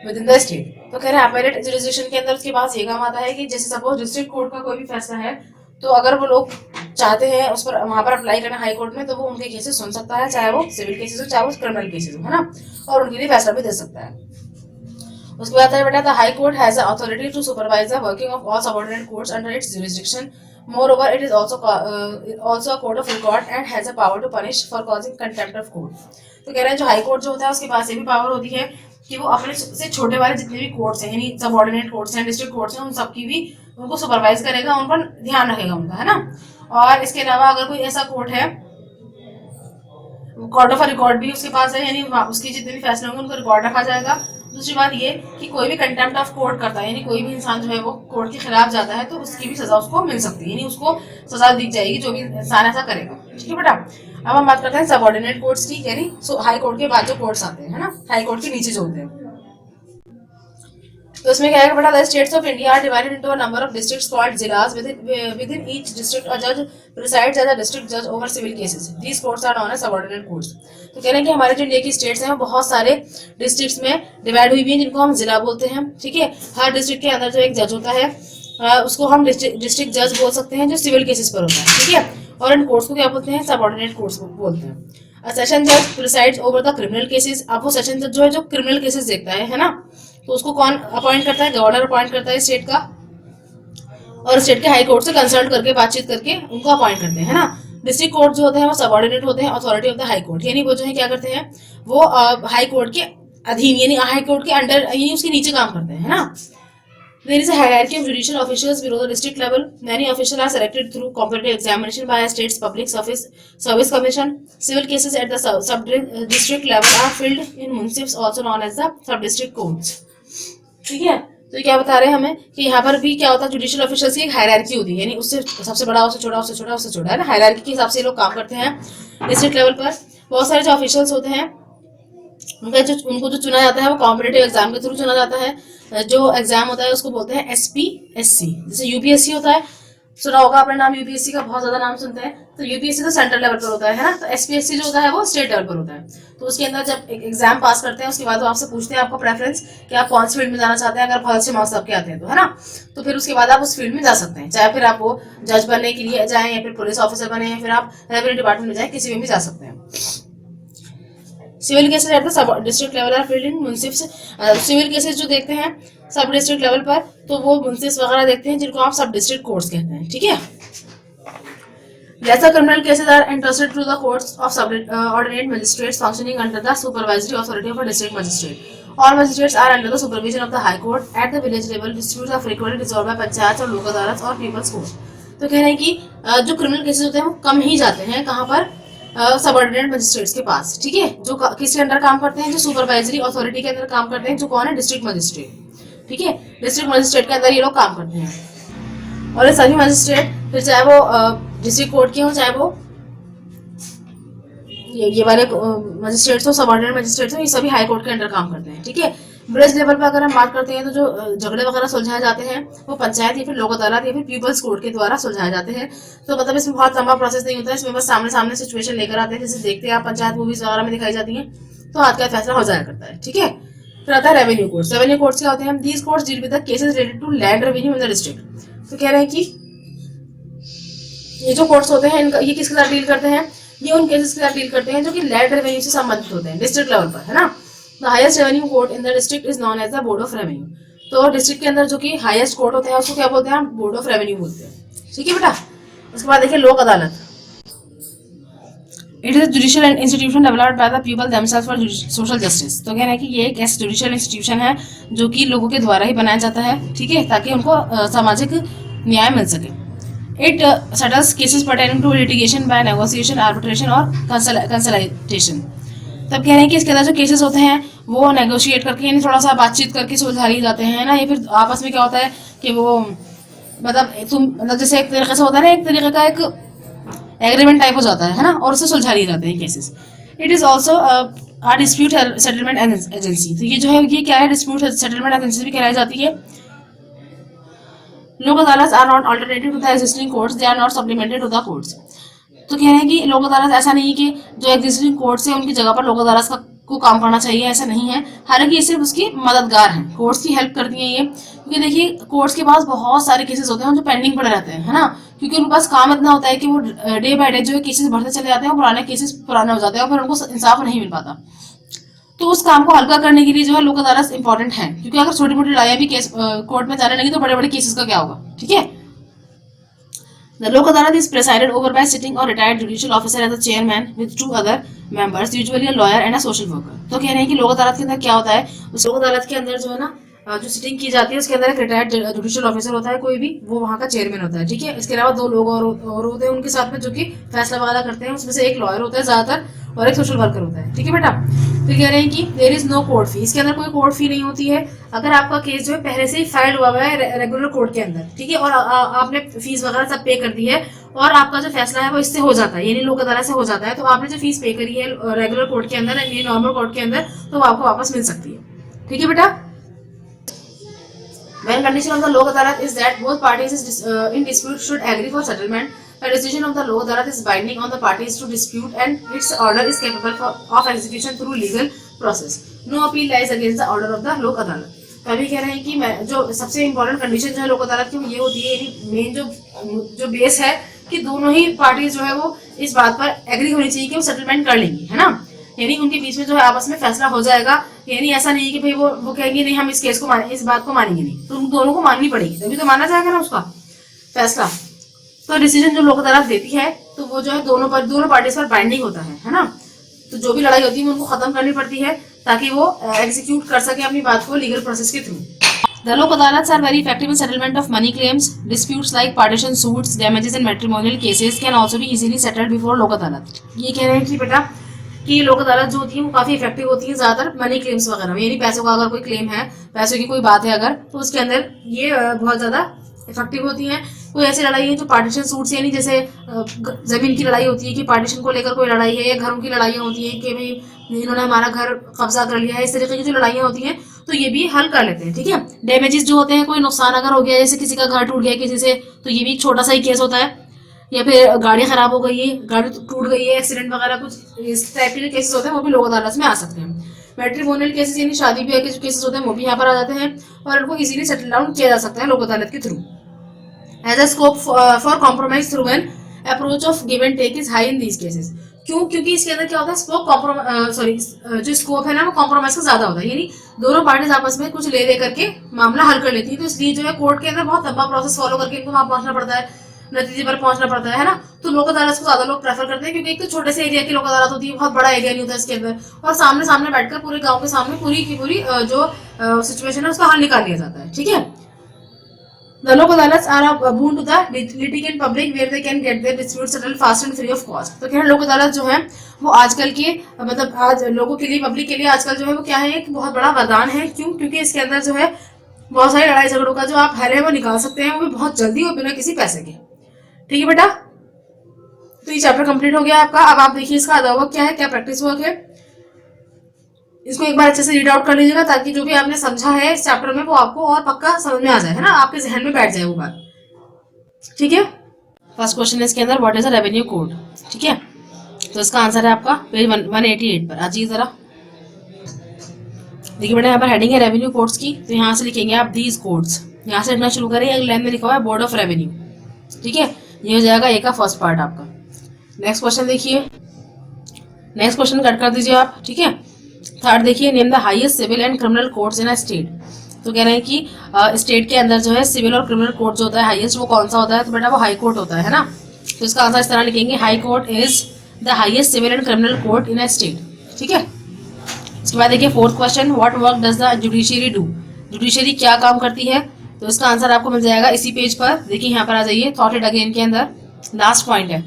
within the state. तो कह रहे हैं appellate jurisdiction के अंदर उसके पास ये काम आता है कि जैसे सपोज डिस्ट्रिक्ट कोर्ट का कोई भी फैसला है तो अगर वो लोग चाहते हैं उस पर वहां पर अप्लाई करना हाई कोर्ट में, तो वो उनके केसेस सुन सकता है, चाहे वो सिविल केसेस हो चाहे वो क्रिमिनल केसेस हो, है ना, और उनके लिए फैसला भी दे सकता है। उसके बाद है बेटा the high court has the authority to supervise the working of all subordinate courts under its jurisdiction. Moreover, it is also a court of record and has a power to punish for causing contempt of court. तो कह रहे हैं जो हाई कोर्ट जो होता है उसके पास ये भी पावर होती है कि वो अपने से छोटे वाले जितने भी कोर्ट्स हैं, यानी सबऑर्डिनेट कोर्ट्स हैं, डिस्ट्रिक्ट कोर्ट्स हैं, उन सबकी भी उनको सुपरवाइज करेगा, उन पर ध्यान रखेगा उनका, है ना। और इसके अलावा अगर कोई ऐसा कोर्ट है, कोर्ट ऑफ रिकॉर्ड भी उसके पास है, यानी उसके जितने भी फैसले होंगे उनका रिकॉर्ड रखा जाएगा। दूसरी बात ये कि कोई भी कंटेम्प्ट ऑफ कोर्ट करता है, यानी कोई भी इंसान जो है वो कोर्ट के खिलाफ जाता है तो उसकी भी सजा उसको मिल सकती है, यानी उसको सजा दी जाएगी जो भी इंसान ऐसा करेगा, ठीक है बेटा। अब हम बात करते हैं सबऑर्डिनेट कोर्ट्स की, यानी हाई कोर्ट के बाद जो कोर्ट्स आते हैं, है ना, हाई कोर्ट के नीचे जो होते हैं। तो इसमें क्या है बेटा, the states of India are divided into a number of districts called जिलास। Within each district अ जज प्रिसाइड्स एज अ डिस्ट्रिक्ट जज over civil cases. These courts are known as subordinate courts. तो कह रहे हैं कि हमारे जो इंडिया की स्टेट्स हैं वो बहुत सारे डिस्ट्रिक्ट्स में डिवाइड हुई हुई हैं जिनको हम जिला बोलते हैं, ठीक है। हर डिस्ट्रिक्ट के अंदर जो एक जज होता है उसको हम डिस्ट्रिक्ट जज बोल सकते हैं जो सिविल केसेस पर होता है, ठीक है। और इन कोर्ट्स को क्या बोलते हैं, सबऑर्डिनेट कोर्ट्स बोलते हैं। सेशन जज presides over the criminal cases. अब वो सेशन जज जो है जो क्रिमिनल केसेस देखता है ना, तो उसको कौन अपॉइंट करता है, गवर्नर अपॉइंट करता है स्टेट का, और स्टेट के हाई कोर्ट से कंसल्ट करके बातचीत करके उनको अपॉइंट करते हैं, है ना। डिस्ट्रिक्ट कोर्ट जो होते हैं वो सबऑर्डिनेट होते हैं authority of the high court, यानी वो जो है क्या करते हैं, वो हाई कोर्ट के अधीन यानी हाई कोर्ट के अंडर यानी उसके नीचे काम करते हैं, है ना। There is a hierarchy of judicial officials below the district level. Many officials are selected through competitive examination by a state's public service commission. Civil cases at the sub-district level are filled in municipes, also known as the sub-district courts. ठीक है, तो क्या बता रहे हैं हमें कि यहाँ पर भी क्या होता है, जुडिशियल ऑफिसर्स की एक हायरार्की होती है, यानी उससे सबसे बड़ा, उससे छोटा, उससे छोटा, उससे छोटा, है ना। हायरार्की के हिसाब से लोग काम करते हैं डिस्ट्रिक्ट लेवल पर। बहुत सारे जो ऑफिशियल्स होते हैं उनको जो चुना जाता है वो कॉम्पिटिटिव एग्जाम के थ्रू चुना जाता है। जो एग्जाम होता है उसको बोलते हैं SPSC। जैसे UPSC होता है, सुना होगा आपने नाम UPSC का, बहुत ज्यादा नाम सुनते हैं। तो UPSC तो सेंट्रल लेवल पर होता है ना, तो SPSC जो होता है वो स्टेट लेवल पर होता है। तो उसके अंदर जब एग्जाम पास करते हैं उसके बाद वो आपसे पूछते हैं आपका प्रेफरेंस कि आप कौन सी फील्ड में जाना चाहते हैं। अगर बहुत अच्छे मार्क्स आपके आते हैं तो, है ना, तो फिर उसके बाद आप उस फील्ड में जा सकते हैं, चाहे फिर आप वो जज बनने के लिए जाएं या फिर पुलिस ऑफिसर बने या फिर आप रेवेन्यू डिपार्टमेंट में जाए, किसी में भी जा सकते हैं। Civil cases at the sub district level are filed in munsifs. Civil cases जो देखते हैं सब डिस्ट्रिक्ट लेवल पर तो वो मुंसिफ्स वगैरह देखते हैं जिनको आप सब डिस्ट्रिक्ट कोर्ट्स कहते हैं, ठीक है। Lesser criminal cases are entrusted to the courts of subordinate magistrates functioning under the supervisory authority of a district magistrate. All magistrates are under the supervision of the High Court. At the village level, disputes are frequently resolved by panchayats और लोक अदालत और पीपल्स कोर्ट। तो कह रहे हैं कि जो क्रिमिनल केसेस होते हैं वो कम ही जाते हैं, कहाँ पर, सबऑर्डिनेट मजिस्ट्रेट्स के पास, ठीक है। जो किसके अंडर काम करते हैं, जो सुपरवाइजरी अथॉरिटी के अंदर काम करते हैं, जो कौन है, डिस्ट्रिक्ट मजिस्ट्रेट, ठीक है। डिस्ट्रिक्ट मजिस्ट्रेट के अंदर ये लोग काम करते हैं। और ये सभी मजिस्ट्रेट फिर चाहे वो डिस्ट्रिक्ट कोर्ट के हो चाहे वो ये वाले मजिस्ट्रेट्स हो, सबऑर्डिनेट मजिस्ट्रेट्स हो, ये सभी हाई कोर्ट के अंडर काम करते हैं। ठीक है, ब्रिज लेवल पर अगर हम बात करते हैं तो जो झगड़े वगैरह सुलझाए जाते हैं वो पंचायत या फिर लोक अदालत या फिर पीपल्स कोर्ट के द्वारा सुलझाए जाते हैं। तो मतलब इसमें बहुत लंबा प्रोसेस नहीं होता है, इसमें बस सामने सामने सिचुएशन लेकर आते हैं, जैसे देखते हैं आप पंचायत मूवीज वगैरह में दिखाई जाती है, तो आज का फैसला हो जाया करता है। ठीक है, फिर आता है रेवेन्यू कोर्ट्स। रेवेन्यू कोर्ट्स क्या होते हैं? These courts deal with the cases related to land revenue in the district. तो कह रहे हैं कि ये जो कोर्ट्स होते हैं इनका ये किसके साथ डील करते हैं? ये उन केसेस के साथ डील करते हैं जो कि लैंड रेवेन्यू से संबंधित होते हैं डिस्ट्रिक्ट लेवल पर, है ना। The highest revenue court in the district is known as the board of revenue. तो डिस्ट्रिक्ट के अंदर जो कि हाईएस्ट कोर्ट होता है उसको क्या बोलते हैं? बोर्ड ऑफ रेवेन्यू बोलते हैं। ठीक है बेटा, उसके बाद देखिए लोक अदालत। It is judicial institution developed by the people themselves for social justice. तो कह रहे हैं कि ये एक ऐसा जुडिशियल इंस्टीट्यूशन है जो कि लोगों के द्वारा ही बनाया जाता है, ठीक है, ताकि उनको सामाजिक न्याय मिल सके। It settles cases pertaining to litigation by negotiation, arbitration और कंसल्टेशन। तब कह रहे हैं कि इसके अंदर जो केसेस होते हैं वो नेगोशिएट करके यानी थोड़ा सा बातचीत करके सुलझा लिए जाते हैं ना, या फिर आपस में क्या होता है कि वो मतलब जैसे एक तरीके से होता है ना, एक तरीके का एक एग्रीमेंट टाइप हो जाता है ना, और उससे सुलझा लिए जाते हैं cases. It is also a dispute settlement agency. तो ये जो है ये क्या है? डिस्प्यूट सेटलमेंट एजेंसी भी कहलाई जाती है। Lok Adalat are not alternative to the existing courts, they are not supplemented to the courts. तो कह रहे हैं कि लोक अदालत ऐसा नहीं है कि जो एग्जिस्टिंग कोर्ट्स है उनकी जगह पर लोक अदालत को काम करना चाहिए, ऐसा नहीं है। हालांकि ये सिर्फ उसकी मददगार हैं, कोर्ट्स की हेल्प करती हैं ये, क्योंकि देखिए कोर्ट्स के पास बहुत सारे केसेस होते हैं जो पेंडिंग पड़े रहते हैं, है ना, क्योंकि उनके पास काम इतना होता है कि वो डे बाय डे जो है केसेस बढ़ते चले जाते हैं, पुराने केसेस पुराने हो जाते हैं और फिर उनको इंसाफ नहीं मिल पाता। तो उस काम को हल्का करने के लिए जो है लोक अदालत इंपॉर्टेंट है, क्योंकि अगर छोटी मोटी लड़ाइयां भी केस कोर्ट में जाने लगी तो बड़े बड़े केसेस का क्या होगा। ठीक है, the Lok Adalat is presided over by sitting or retired judicial officer as the chairman with 2 other members, usually a lawyer and a social worker. तो कह रहे हैं कि लोक अदालत के अंदर क्या होता है? उस लोक अदालत के अंदर जो है ना जो सिटिंग की जाती है उसके अंदर एक रिटायर्ड जुडिशियल ऑफिसर होता है, कोई भी, वो वहाँ का चेयरमैन होता है। ठीक है, इसके अलावा 2 लोग और होते हैं उनके साथ में जो कि फैसला वगैरह करते हैं, उसमें से एक लॉयर होता है ज्यादातर और एक सोशल वर्कर होता है। ठीक है बेटा, तो कह रहे हैं कि there is no court fee. इसके अंदर कोई कोर्ट फी नहीं होती है अगर आपका केस जो है पहले से ही फाइल्ड हुआ है रेगुलर कोर्ट के अंदर, ठीक है, और आपने फीस वगैरह सब पे कर दी है और आपका जो फैसला है वो इससे हो जाता है, यानी लोक अदालत से हो जाता है, तो आपने जो फीस पे करी है रेगुलर कोर्ट के अंदर यानी नॉर्मल कोर्ट के अंदर, तो वो आपको वापस मिल सकती है। ठीक है बेटा, when condition of the lok adalat is that both parties in dispute should agree for settlement, the decision of the lok adalat is binding on the parties to dispute and its order is capable of execution through legal process. No appeal lies against the order of the lok adalat. तो अभी कह रहे हैं कि जो सबसे इंपॉर्टेंट कंडीशन जो है लोक अदालत की वो ये होती है, यानी मेन जो बेस है कि दोनों ही पार्टीज जो है वो इस बात पर एग्री होनी चाहिए कि वो सेटलमेंट कर लेंगी, है ना, यानी उनके बीच में जो है आपस में फैसला हो जाएगा। यानी ऐसा नहीं है कि भाई वो कहेंगे नहीं हम इस केस को इस बात को मानेंगे नहीं, तो उन दोनों को माननी पड़ेगी तभी तो माना जाएगा ना उसका फैसला। तो डिसीजन जो लोक अदालत देती है तो वो जो है दोनों पार्टीज पर बाइंडिंग होता है ना, तो जो भी लड़ाई होती है उनको खत्म करनी पड़ती है ताकि वो एग्जीक्यूट कर सके अपनी बात को लीगल प्रोसेस के through. The local adalats are very effective in settlement of money claims. Disputes like partition suits, damages and matrimonial cases can also be easily settled before लोक अदालत। ये कह रहे हैं कि बेटा कि लोक अदालत जो होती है वो काफी इफेक्टिव होती है ज्यादातर मनी क्लेम्स वगैरह में, यानी पैसों का अगर कोई क्लेम है, पैसों की कोई बात है अगर, तो उसके अंदर ये बहुत ज्यादा इफेक्टिव होती है। कोई ऐसी लड़ाई है जो पार्टीशन सूट्स यानी जैसे जमीन की लड़ाई होती है कि पार्टीशन को लेकर कोई लड़ाई है, या घरों की लड़ाइयाँ होती हैं कि भाई इन्होंने हमारा घर कब्जा कर लिया है, इस तरीके की जो लड़ाइयाँ होती हैं तो ये भी हल कर लेते हैं। ठीक है, डैमेजेस जो होते हैं कोई नुकसान अगर हो गया, जैसे किसी का घर टूट गया किसी से, तो ये भी एक छोटा सा ही केस होता है, या फिर गाड़ी खराब हो गई है, गाड़ी टूट गई है, एक्सीडेंट वगैरह कुछ इस टाइप के केसेस होते हैं वो भी लोक अदालत में आ सकते हैं। मैट्रिमोनियल केसेस यानी शादी ब्याह के जो केसेस होते हैं वो भी यहाँ पर आ जाते हैं और उनको इजीली सेटल डाउन किया जा सकता है लोक अदालत के through. As a scope for compromise through an approach of give and take is high in these cases. क्यों? क्योंकि इसके अंदर क्या होता है जो स्कोप है ना वो कॉम्प्रोमाइज का ज्यादा होता है, यानी दोनों पार्टीज आपस में कुछ ले दे करके मामला हल कर लेती है, तो इसलिए जो है कोर्ट के अंदर बहुत लंबा प्रोसेस फॉलो करके इनको वहां पहुंचना पड़ता है, नतीजे पर पहुंचना पड़ता है ना। तो लोक अदालत को ज्यादा लोग प्रेफर करते हैं क्योंकि एक तो छोटे से एरिया की लोक अदालत होती है, बहुत बड़ा एरिया नहीं होता इसके अंदर, और सामने सामने बैठकर पूरे गांव के सामने पूरी की पूरी जो सिचुएशन है उसका हल निकाल लिया जाता है। ठीक है, The local adalats are a boon to the litigant public where they can get their disputes settled fast and free of cost। तो क्या है लोक अदालत जो है वो आजकल के मतलब आज लोगों के लिए पब्लिक के लिए आजकल जो है वो क्या है एक बहुत बड़ा वरदान है। क्यों? क्योंकि इसके अंदर जो है बहुत सारी लड़ाई झगड़ों का जो आप हल है वो निकाल सकते हैं, वो भी बहुत जल्दी और बिना किसी पैसे के। ठीक है बेटा, तो ये चैप्टर कंप्लीट हो गया आपका। अब आप देखिए इसका अदर वर्क क्या है, क्या प्रैक्टिस वर्क है, इसको एक बार अच्छे से रीड आउट कर लीजिएगा ताकि जो भी आपने समझा है इस चैप्टर में वो आपको और पक्का समझ में आ जाए, है ना, आपके जहन में बैठ जाए वो बात। ठीक है, फर्स्ट क्वेश्चन है इसके अंदर what is a revenue code. ठीक है, तो इसका आंसर है आपका पेज 188 पर। आ जाइए जरा, देखिए बेटा यहाँ पर हेडिंग है रेवेन्यू कोड्स की, तो यहाँ से लिखेंगे आप दीज कोड्स, यहाँ से लिखना शुरू करें। अगले लाइन में लिखा हुआ है बोर्ड ऑफ रेवेन्यू। ठीक है, ये हो जाएगा ए का फर्स्ट पार्ट आपका। नेक्स्ट क्वेश्चन देखिए, नेक्स्ट क्वेश्चन कट कर दीजिए आप। ठीक है, थर्ड देखिए, name the highest civil and criminal courts in a state. तो कह रहे हैं कि स्टेट के अंदर जो है सिविल और क्रिमिनल कोर्ट जो होता है हाईएस्ट वो कौन सा होता है, तो बेटा वो हाई कोर्ट होता है ना। तो इसका आंसर इस तरह लिखेंगे, high court is the highest civil and criminal court in a state. ठीक है, इसके बाद देखिए fourth question, what work does the judiciary do. Judiciary क्या काम करती है, तो इसका आंसर आपको मिल जाएगा इसी पेज पर। देखिए यहाँ पर आ जाइए, थॉट इट अगेन के अंदर लास्ट पॉइंट है,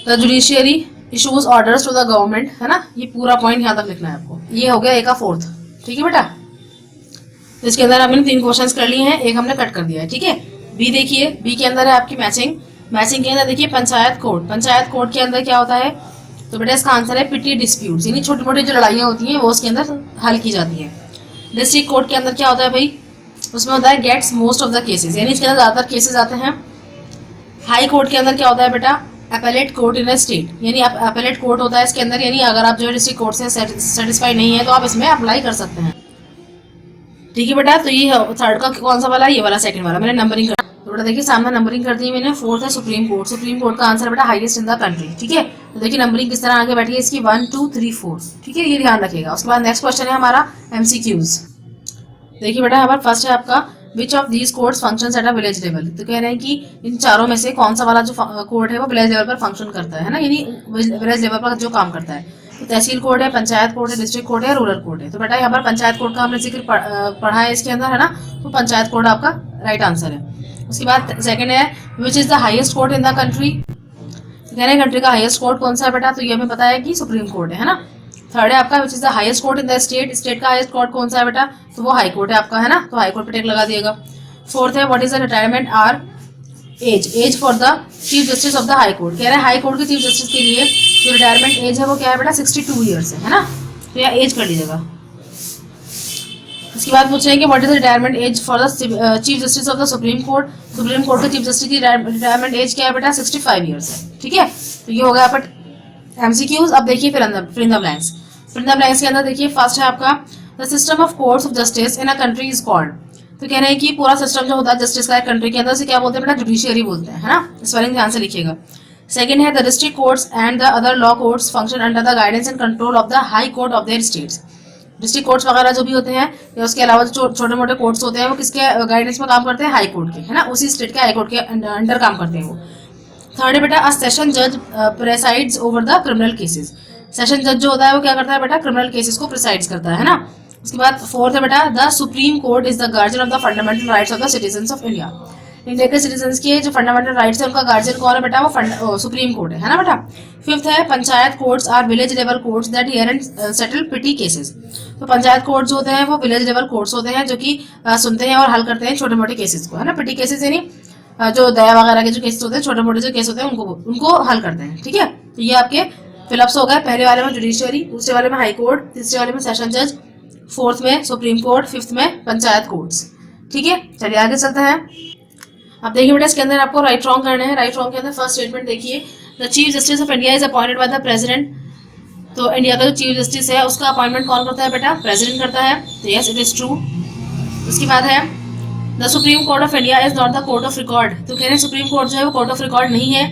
the judiciary issues orders to the government, है ना। ये पूरा पॉइंट यहाँ तक लिखना है आपको। ये हो गया ए का फोर्थ। ठीक है बेटा, तो इसके अंदर हमने 3 क्वेश्चंस कर लिए हैं, एक हमने कट कर दिया है। ठीक है, बी देखिए, बी के अंदर है आपकी मैचिंग। मैचिंग के अंदर देखिए पंचायत कोड। पंचायत कोड के अंदर क्या होता है, तो बेटा इसका आंसर है पिटी डिस्प्यूट्स, यानी छोटी मोटी जो लड़ाइयाँ होती हैं वो उसके अंदर हल की जाती है। डिस्ट्रिक्ट कोर्ट के अंदर क्या होता है भाई, उसमें होता है gets most of the cases, यानी इसके अंदर ज़्यादातर केसेस आते हैं। हाई कोर्ट के अंदर क्या होता है बेटा, appellate court in a state, यानी अपीलेट कोर्ट होता है इसके अंदर, यानी अगर आप जो डिस्ट्रिक्ट कोर्ट से सेटिस्फाई नहीं है तो आप इसमें अप्लाई कर सकते हैं। ठीक है बेटा, तो ये थर्ड का कौन सा वाला है, ये वाला सेकंड वाला मैंने नंबरिंग कर, तो बेटा देखिए सामने नंबरिंग कर दी मैंने। फोर्थ है सुप्रीम कोर्ट। सुप्रीम कोर्ट का आंसर बेटा हाईएस्ट इन द कंट्री। ठीक है, तो देखिए नंबरिंग किस तरह आगे बैठी है इसकी, 1 2 3 4। ठीक है, ये ध्यान रखिएगा। उसके बाद नेक्स्ट क्वेश्चन है हमारा एमसीक्यूज। देखिए बेटा यहाँ पर फर्स्ट है आपका, which of these courts functions at a village level. तो कह रहे हैं कि इन चारों में से कौन सा वाला जो कोर्ट है वो विलेज लेवल पर फंक्शन करता है ना, यानी विलेज लेवल पर जो काम करता है। तो तहसील कोर्ट है, पंचायत कोर्ट है, डिस्ट्रिक्ट कोर्ट है, रूरल कोर्ट है। तो बेटा यहाँ पर पंचायत कोर्ट का हमने जिक्र पढ़ा है इसके अंदर, है ना, तो पंचायत कोर्ट आपका राइट आंसर है। उसके बाद सेकंड है, which is the highest court in the country. कह रहे हैं कंट्री का हाईएस्ट कोर्ट कौन सा है बेटा, तो ये हमें पता है कि सुप्रीम कोर्ट है ना। थर्ड है आपका, विच is the highest court in the state. State का हाईएस्ट कोर्ट कौन सा है बेटा, तो वो हाई कोर्ट है आपका, है ना, तो हाई कोर्ट पे टिक लगा दिएगा। फोर्थ है, what is the retirement are age for the chief justice of the high court. कह रहे हैं हाई कोर्ट के चीफ जस्टिस के लिए जो रिटायरमेंट एज है वो क्या है बेटा, 62 ईयर्स है ना, तो यह एज कर लीजिएगा। इसके बाद पूछ रहे हैं कि what is the retirement age for the chief justice of the supreme court. Supreme court के चीफ जस्टिस की रिटायरमेंट एज क्या है बेटा, 65 ईयर्स है। ठीक है, तो ये हो गया आपका एमसीक्यूज। अब देखिए फिर इन द ब्लैंक्स। फिर इन द ब्लैंक्स के अंदर देखिए फर्स्ट है आपका, the system of courts of justice in a country is called. तो कह रहे हैं कि पूरा सिस्टम जो होता है जस्टिस का एक कंट्री के अंदर से क्या बोलते हैं बेटा, जुडिशियरी बोलते हैं, है ना। स्पेलिंग ध्यान से लिखिएगा। सेकंड है, the district courts and the other law courts function under the guidance and control of the high court of their states. District courts वगैरह जो भी होते हैं या उसके अलावा जो छोटे मोटे कोर्ट्स होते हैं वो किसके गाइडेंस में काम करते हैं, हाई कोर्ट के, है ना, उसी स्टेट के हाई कोर्ट के अंडर काम करते हैं वो। थर्ड है बेटा, अ सेशन जज presides over the criminal cases. Session जज जो होता है वो क्या करता है बेटा, क्रिमिनल केसेस को प्रिसाइड्स करता है ना। उसके बाद फोर्थ है बेटा, the supreme court is the guardian of the fundamental rights of the citizens of India. India के सिटीजंस के जो फंडामेंटल राइट्स है उनका गार्जियन कौन है बेटा, वो सुप्रीम कोर्ट है ना बेटा। फिफ्थ है, panchayat courts are village level courts that hear and settle petty cases. तो पंचायत कोर्ट जो होते हैं वो विलेज लेवल कोर्ट्स होते हैं जो कि सुनते हैं और हल करते हैं छोटे मोटे केसेस को, है ना। पिटी केसेस यानी जो दया वगैरह के जो केसेस होते हैं, छोटे मोटे जो केस होते हैं उनको हल करते हैं। ठीक है, तो ये आपके फिलअप्स हो गए। पहले वाले में जुडिशियरी, दूसरे वाले में हाई कोर्ट, तीसरे वाले में सेशन जज, फोर्थ में सुप्रीम कोर्ट, फिफ्थ में पंचायत कोर्ट्स। ठीक है, चलिए आगे चलते हैं। अब देखिए बेटा इसके अंदर आपको राइट रॉन्ग करना है। राइट रॉन्ग के अंदर फर्स्ट स्टेटमेंट देखिए, the chief justice of India is appointed by the president. तो इंडिया का जो चीफ जस्टिस है उसका अपॉइंटमेंट कौन करता है बेटा, प्रेसिडेंट करता है। तो यस इट इज ट्रू। उसके बाद है, the supreme court of India is not the court of record. तो कह रहे हैं सुप्रीम कोर्ट जो है वो कोर्ट ऑफ रिकॉर्ड नहीं है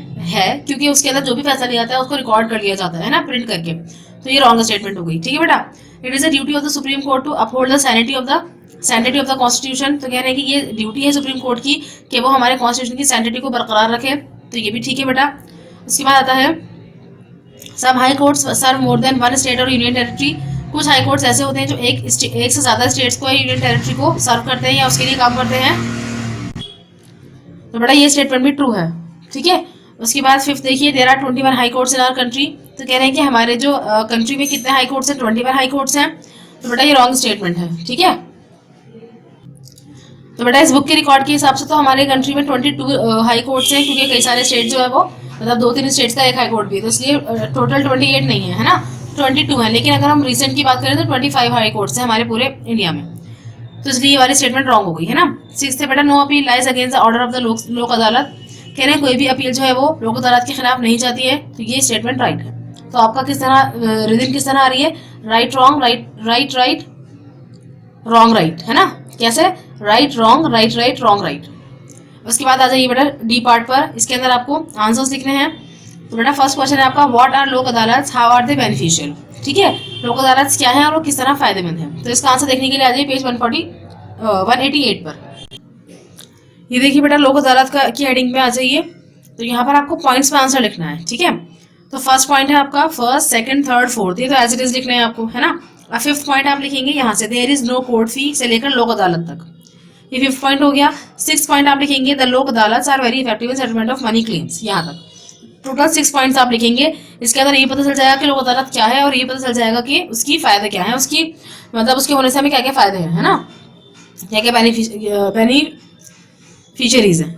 क्योंकि उसके अंदर जो भी फैसला लिया जाता है उसको रिकॉर्ड कर लिया जाता है ना, प्रिंट करके। तो ये रॉन्ग स्टेटमेंट हो गई। ठीक है बेटा, it is a duty of the supreme court to uphold the sanity of the constitution. तो कह रहे हैं कि ये ड्यूटी है सुप्रीम कोर्ट की कि वो हमारे कॉन्स्टिट्यूशन की सैनिटी को बरकरार रखे। तो ये भी ठीक है बेटा। उसके बाद आता है, सम हाई कोर्ट्स सर्व मोर देन वन स्टेट और यूनियन टेरिटरी। कुछ हाई कोर्ट्स ऐसे होते हैं जो एक से ज्यादा स्टेट्स को या यूनियन टेरिटरी को सर्व करते हैं या उसके लिए काम करते हैं। तो बेटा ये स्टेटमेंट भी ट्रू है। ठीक है, उसके बाद फिफ्थ देखिए, there are 21 high courts in our country. तो कह रहे हैं कि हमारे जो कंट्री में कितने हाई कोर्ट्स हैं, 21 हाई कोर्ट्स हैं। तो बेटा ये रॉन्ग स्टेटमेंट है। ठीक है, तो बेटा इस बुक के रिकॉर्ड के हिसाब से तो हमारे कंट्री में 22 हाई कोर्ट्स हैं क्योंकि कई सारे स्टेट जो है वो मतलब 2-3 स्टेट्स का एक हाई कोर्ट भी है, तो इसलिए टोटल 28 नहीं है ना, 22 है। लेकिन अगर हम रिसेंट की बात करें तो 25 हाई कोर्ट्स है हमारे पूरे इंडिया में, तो इसलिए ये वाली स्टेटमेंट रॉन्ग हो गई है ना। 6 है बेटा, no appeal lies against the order of the Lok Adalat, कह रहे हैं कोई भी अपील जो है वो लोक अदालत के खिलाफ नहीं जाती है, तो ये स्टेटमेंट राइट है। तो आपका किस तरह रिदम किस तरह आ रही है, right wrong right right right wrong right, है ना, कैसे, right wrong right right wrong right. उसके बाद आ जाइए बेटा डी पार्ट पर, इसके अंदर आपको आंसर्स लिखने हैं। तो बेटा फर्स्ट क्वेश्चन है आपका, व्हाट आर लोक अदालत, हाउ आर दे बेनिफिशियल, ठीक है, लोक अदालत क्या है और वो किस तरह फायदेमंद है। तो इसका आंसर देखने के लिए आ जाइए पेज 188 पर। ये देखिए बेटा लोक अदालत का की हेडिंग में आ जाइए, तो यहाँ पर आपको पॉइंट्स में आंसर लिखना है, ठीक है। तो फर्स्ट पॉइंट है आपका फर्स्ट सेकंड थर्ड फोर्थ, ये तो एज इट इज लिखना है आपको, है ना। और फिफ्थ पॉइंट आप लिखेंगे यहाँ से, there is no court fee से लेकर लोक अदालत तक, ये फिफ्थ पॉइंट हो गया। सिक्स पॉइंट आप लिखेंगे, the Lok Adalat are very effective in settlement of money claims, यहाँ तक टोटल 6 पॉइंट्स आप लिखेंगे। इसके अंदर ये पता चल जाएगा कि लोक अदालत क्या है और ये पता चल जाएगा कि उसकी फायदे क्या है, उसकी मतलब उसके होने से हमें क्या क्या फायदे हैं, है ना, क्या क्या बेनिफिशियरीज है।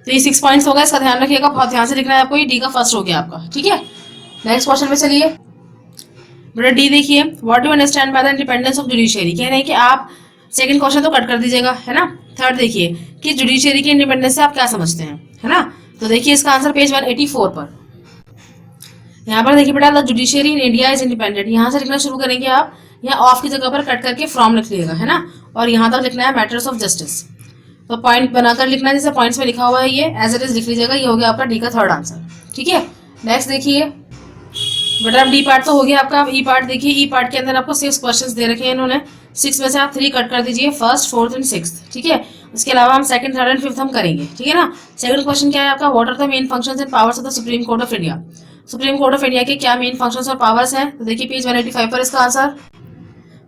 तो ये 6 पॉइंट्स हो गए, इसका ध्यान रखिएगा, बहुत ध्यान से लिखना है आपको। ये डी का फर्स्ट हो गया आपका, ठीक है। नेक्स्ट क्वेश्चन में चलिए बेटा डी देखिए, what do understand by the independence of judiciary, कह रहे हैं कि आप सेकंड क्वेश्चन तो कट कर दीजिएगा, है ना। थर्ड देखिए कि जुडिशियरी के इंडिपेंडेंस से आप क्या समझते हैं, है ना। तो देखिए इसका आंसर पेज 184 पर। यहाँ पर देखिए बेटा the judiciary in India is independent, यहाँ से लिखना शुरू करेंगे आप, यहाँ ऑफ की जगह पर कट करके फ्रॉम लिख लीजिएगा, है ना, और यहाँ तक लिखना है मैटर्स ऑफ जस्टिस। तो पॉइंट बनाकर लिखना है, जैसे पॉइंट्स में लिखा हुआ है ये एज इट इज लिख लीजिएगा। ये हो गया आपका डी का थर्ड आंसर, ठीक है। नेक्स्ट देखिए बेटा डी पार्ट तो हो गया आपका, अब ई पार्ट देखिए। ई पार्ट के अंदर आपको 6 क्वेश्चंस दे रखे हैं इन्होंने, 6 में से आप 3 कट कर दीजिए, फर्स्ट फोर्थ एंड सिक्स्थ, ठीक है। उसके अलावा हम सेकंड थर्ड एंड फिफ्थ हम करेंगे, ठीक है ना। सेकंड क्वेश्चन क्या है आपका, what are the main functions and powers of the supreme court of India, supreme court of India के क्या मेन फंक्शंस और पावर्स हैं। तो देखिए पेज 185 पर इसका आंसर।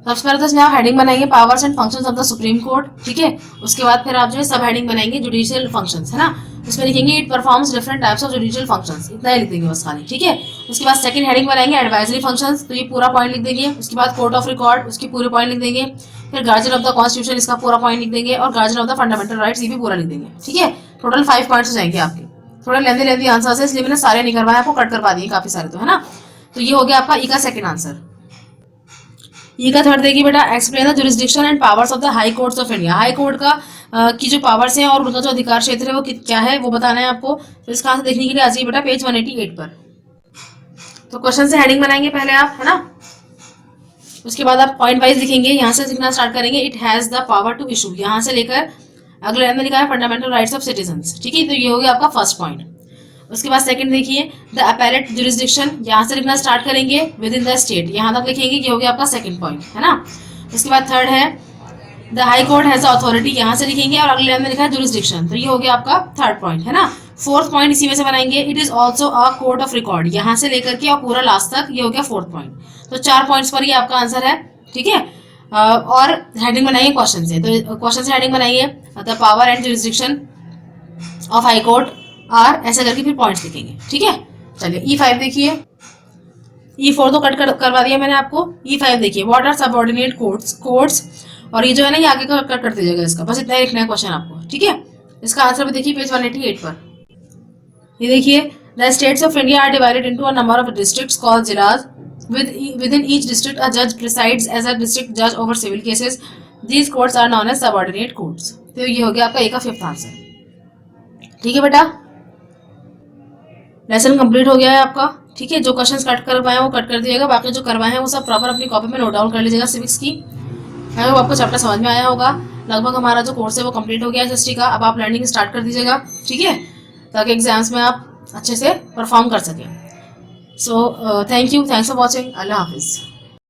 सबसे पहले तो इसमें आप हेडिंग बनाएंगे powers and functions of the supreme court, ठीक है। उसके बाद फिर आप जो है सब हेडिंग बनाएंगे जुडिशियल फंक्शंस, है ना। उसमें लिखेंगे it performs different types of judicial functions, इतना ही लिख देंगे बस खाली, ठीक है। उसके बाद सेकंड हेडिंग बनाएंगे एडवाइजरी फंक्शंस, तो ये पूरा पॉइंट लिख देंगे। उसके बाद कोर्ट ऑफ रिकॉर्ड, उसकी पूरे पॉइंट लिख देंगे। फिर गार्जियन ऑफ द कॉन्स्टिट्यूशन, इसका पूरा पॉइंट लिख देंगे। और guardian of the fundamental rights, ये भी पूरा लिख देंगे, ठीक है। टोटल 5 पॉइंट्स हो जाएंगे आपके। थोड़ा लेंदी आंसर है, इसलिए मैंने सारे नहीं करवाए, आपको कट करवा दिए काफी सारे, तो है ना। तो ये हो गया आपका ई का सेकंड आंसर। ई का थर्ड देखिए बेटा, explain the jurisdiction and powers of the high courts of India, high court का की जो पावर्स हैं और उनका जो अधिकार क्षेत्र है वो क्या है वो बताना है आपको। तो इसका आंसर देखने के लिए आ जाइए बेटा पेज 188 पर। तो क्वेश्चन से हेडिंग बनाएंगे पहले आप, है ना। उसके बाद आप पॉइंट वाइज लिखेंगे, यहाँ से लिखना स्टार्ट करेंगे, it has the power to issue, यहाँ से लेकर अगले लाइन में लिखा है फंडामेंटल राइट्स ऑफ सिटीजंस, ठीक है। तो ये हो गया आपका फर्स्ट पॉइंट। उसके बाद सेकंड देखिए द अपैलेट जुरिस्डिक्शन, यहाँ से लिखना स्टार्ट करेंगे विद इन द स्टेट, यहाँ तक लिखेंगे, ये हो गया आपका सेकंड पॉइंट, है ना। उसके बाद थर्ड है the high court has authority, यहाँ से लिखेंगे और अगले लाइन में लिखा है जुरिस्डिक्शन, तो ये हो गया आपका थर्ड पॉइंट, है ना। फोर्थ पॉइंट इसी में से बनाएंगे, it is also a court of record, यहाँ से लेकर के और पूरा लास्ट तक, ये हो गया फोर्थ पॉइंट। तो 4 पॉइंट्स पर ये आपका आंसर है, ठीक है। और हेडिंग बनाइए क्वेश्चन से, तो क्वेश्चन से हेडिंग बनाइए the power and jurisdiction of high court are, ऐसा करके फिर पॉइंट्स लिखेंगे, ठीक है। चलिए E5 देखिए, E4 तो कट करवा दिया मैंने आपको। E5 देखिए, व्हाट आर सबऑर्डिनेट कोर्ट्स, और ये जो है ना ये आगे का कट कर दीजिएगा इसका, बस इतना ही लिखना है क्वेश्चन आपको, ठीक है। इसका आंसर भी देखिए पेज 188 पर। ये देखिए the states of India are divided into a number of districts called zilas, within each district a judge presides as a district judge over civil cases, these courts are known as subordinate courts। तो ये हो गया आपका ए का फिफ्थ आंसर, ठीक है बेटा। लेसन कंप्लीट हो गया है आपका, ठीक है। जो क्वेश्चंस कट करवाए हैं वो कट कर दिएगा, बाकी जो करवाए हैं वो सब प्रॉपर अपनी कॉपी में नोट डाउन कर लीजिएगा सिविक्स की। आई होप आपको चैप्टर समझ में आया होगा। लगभग हमारा जो कोर्स है वो कंप्लीट हो गया है एसएसटी का, अब आप लर्निंग स्टार्ट कर दीजिएगा, ठीक है, ताकि एग्जाम्स में आप अच्छे से परफॉर्म कर सकें। So thank you, thanks for watching, अल्लाह हाफिज़।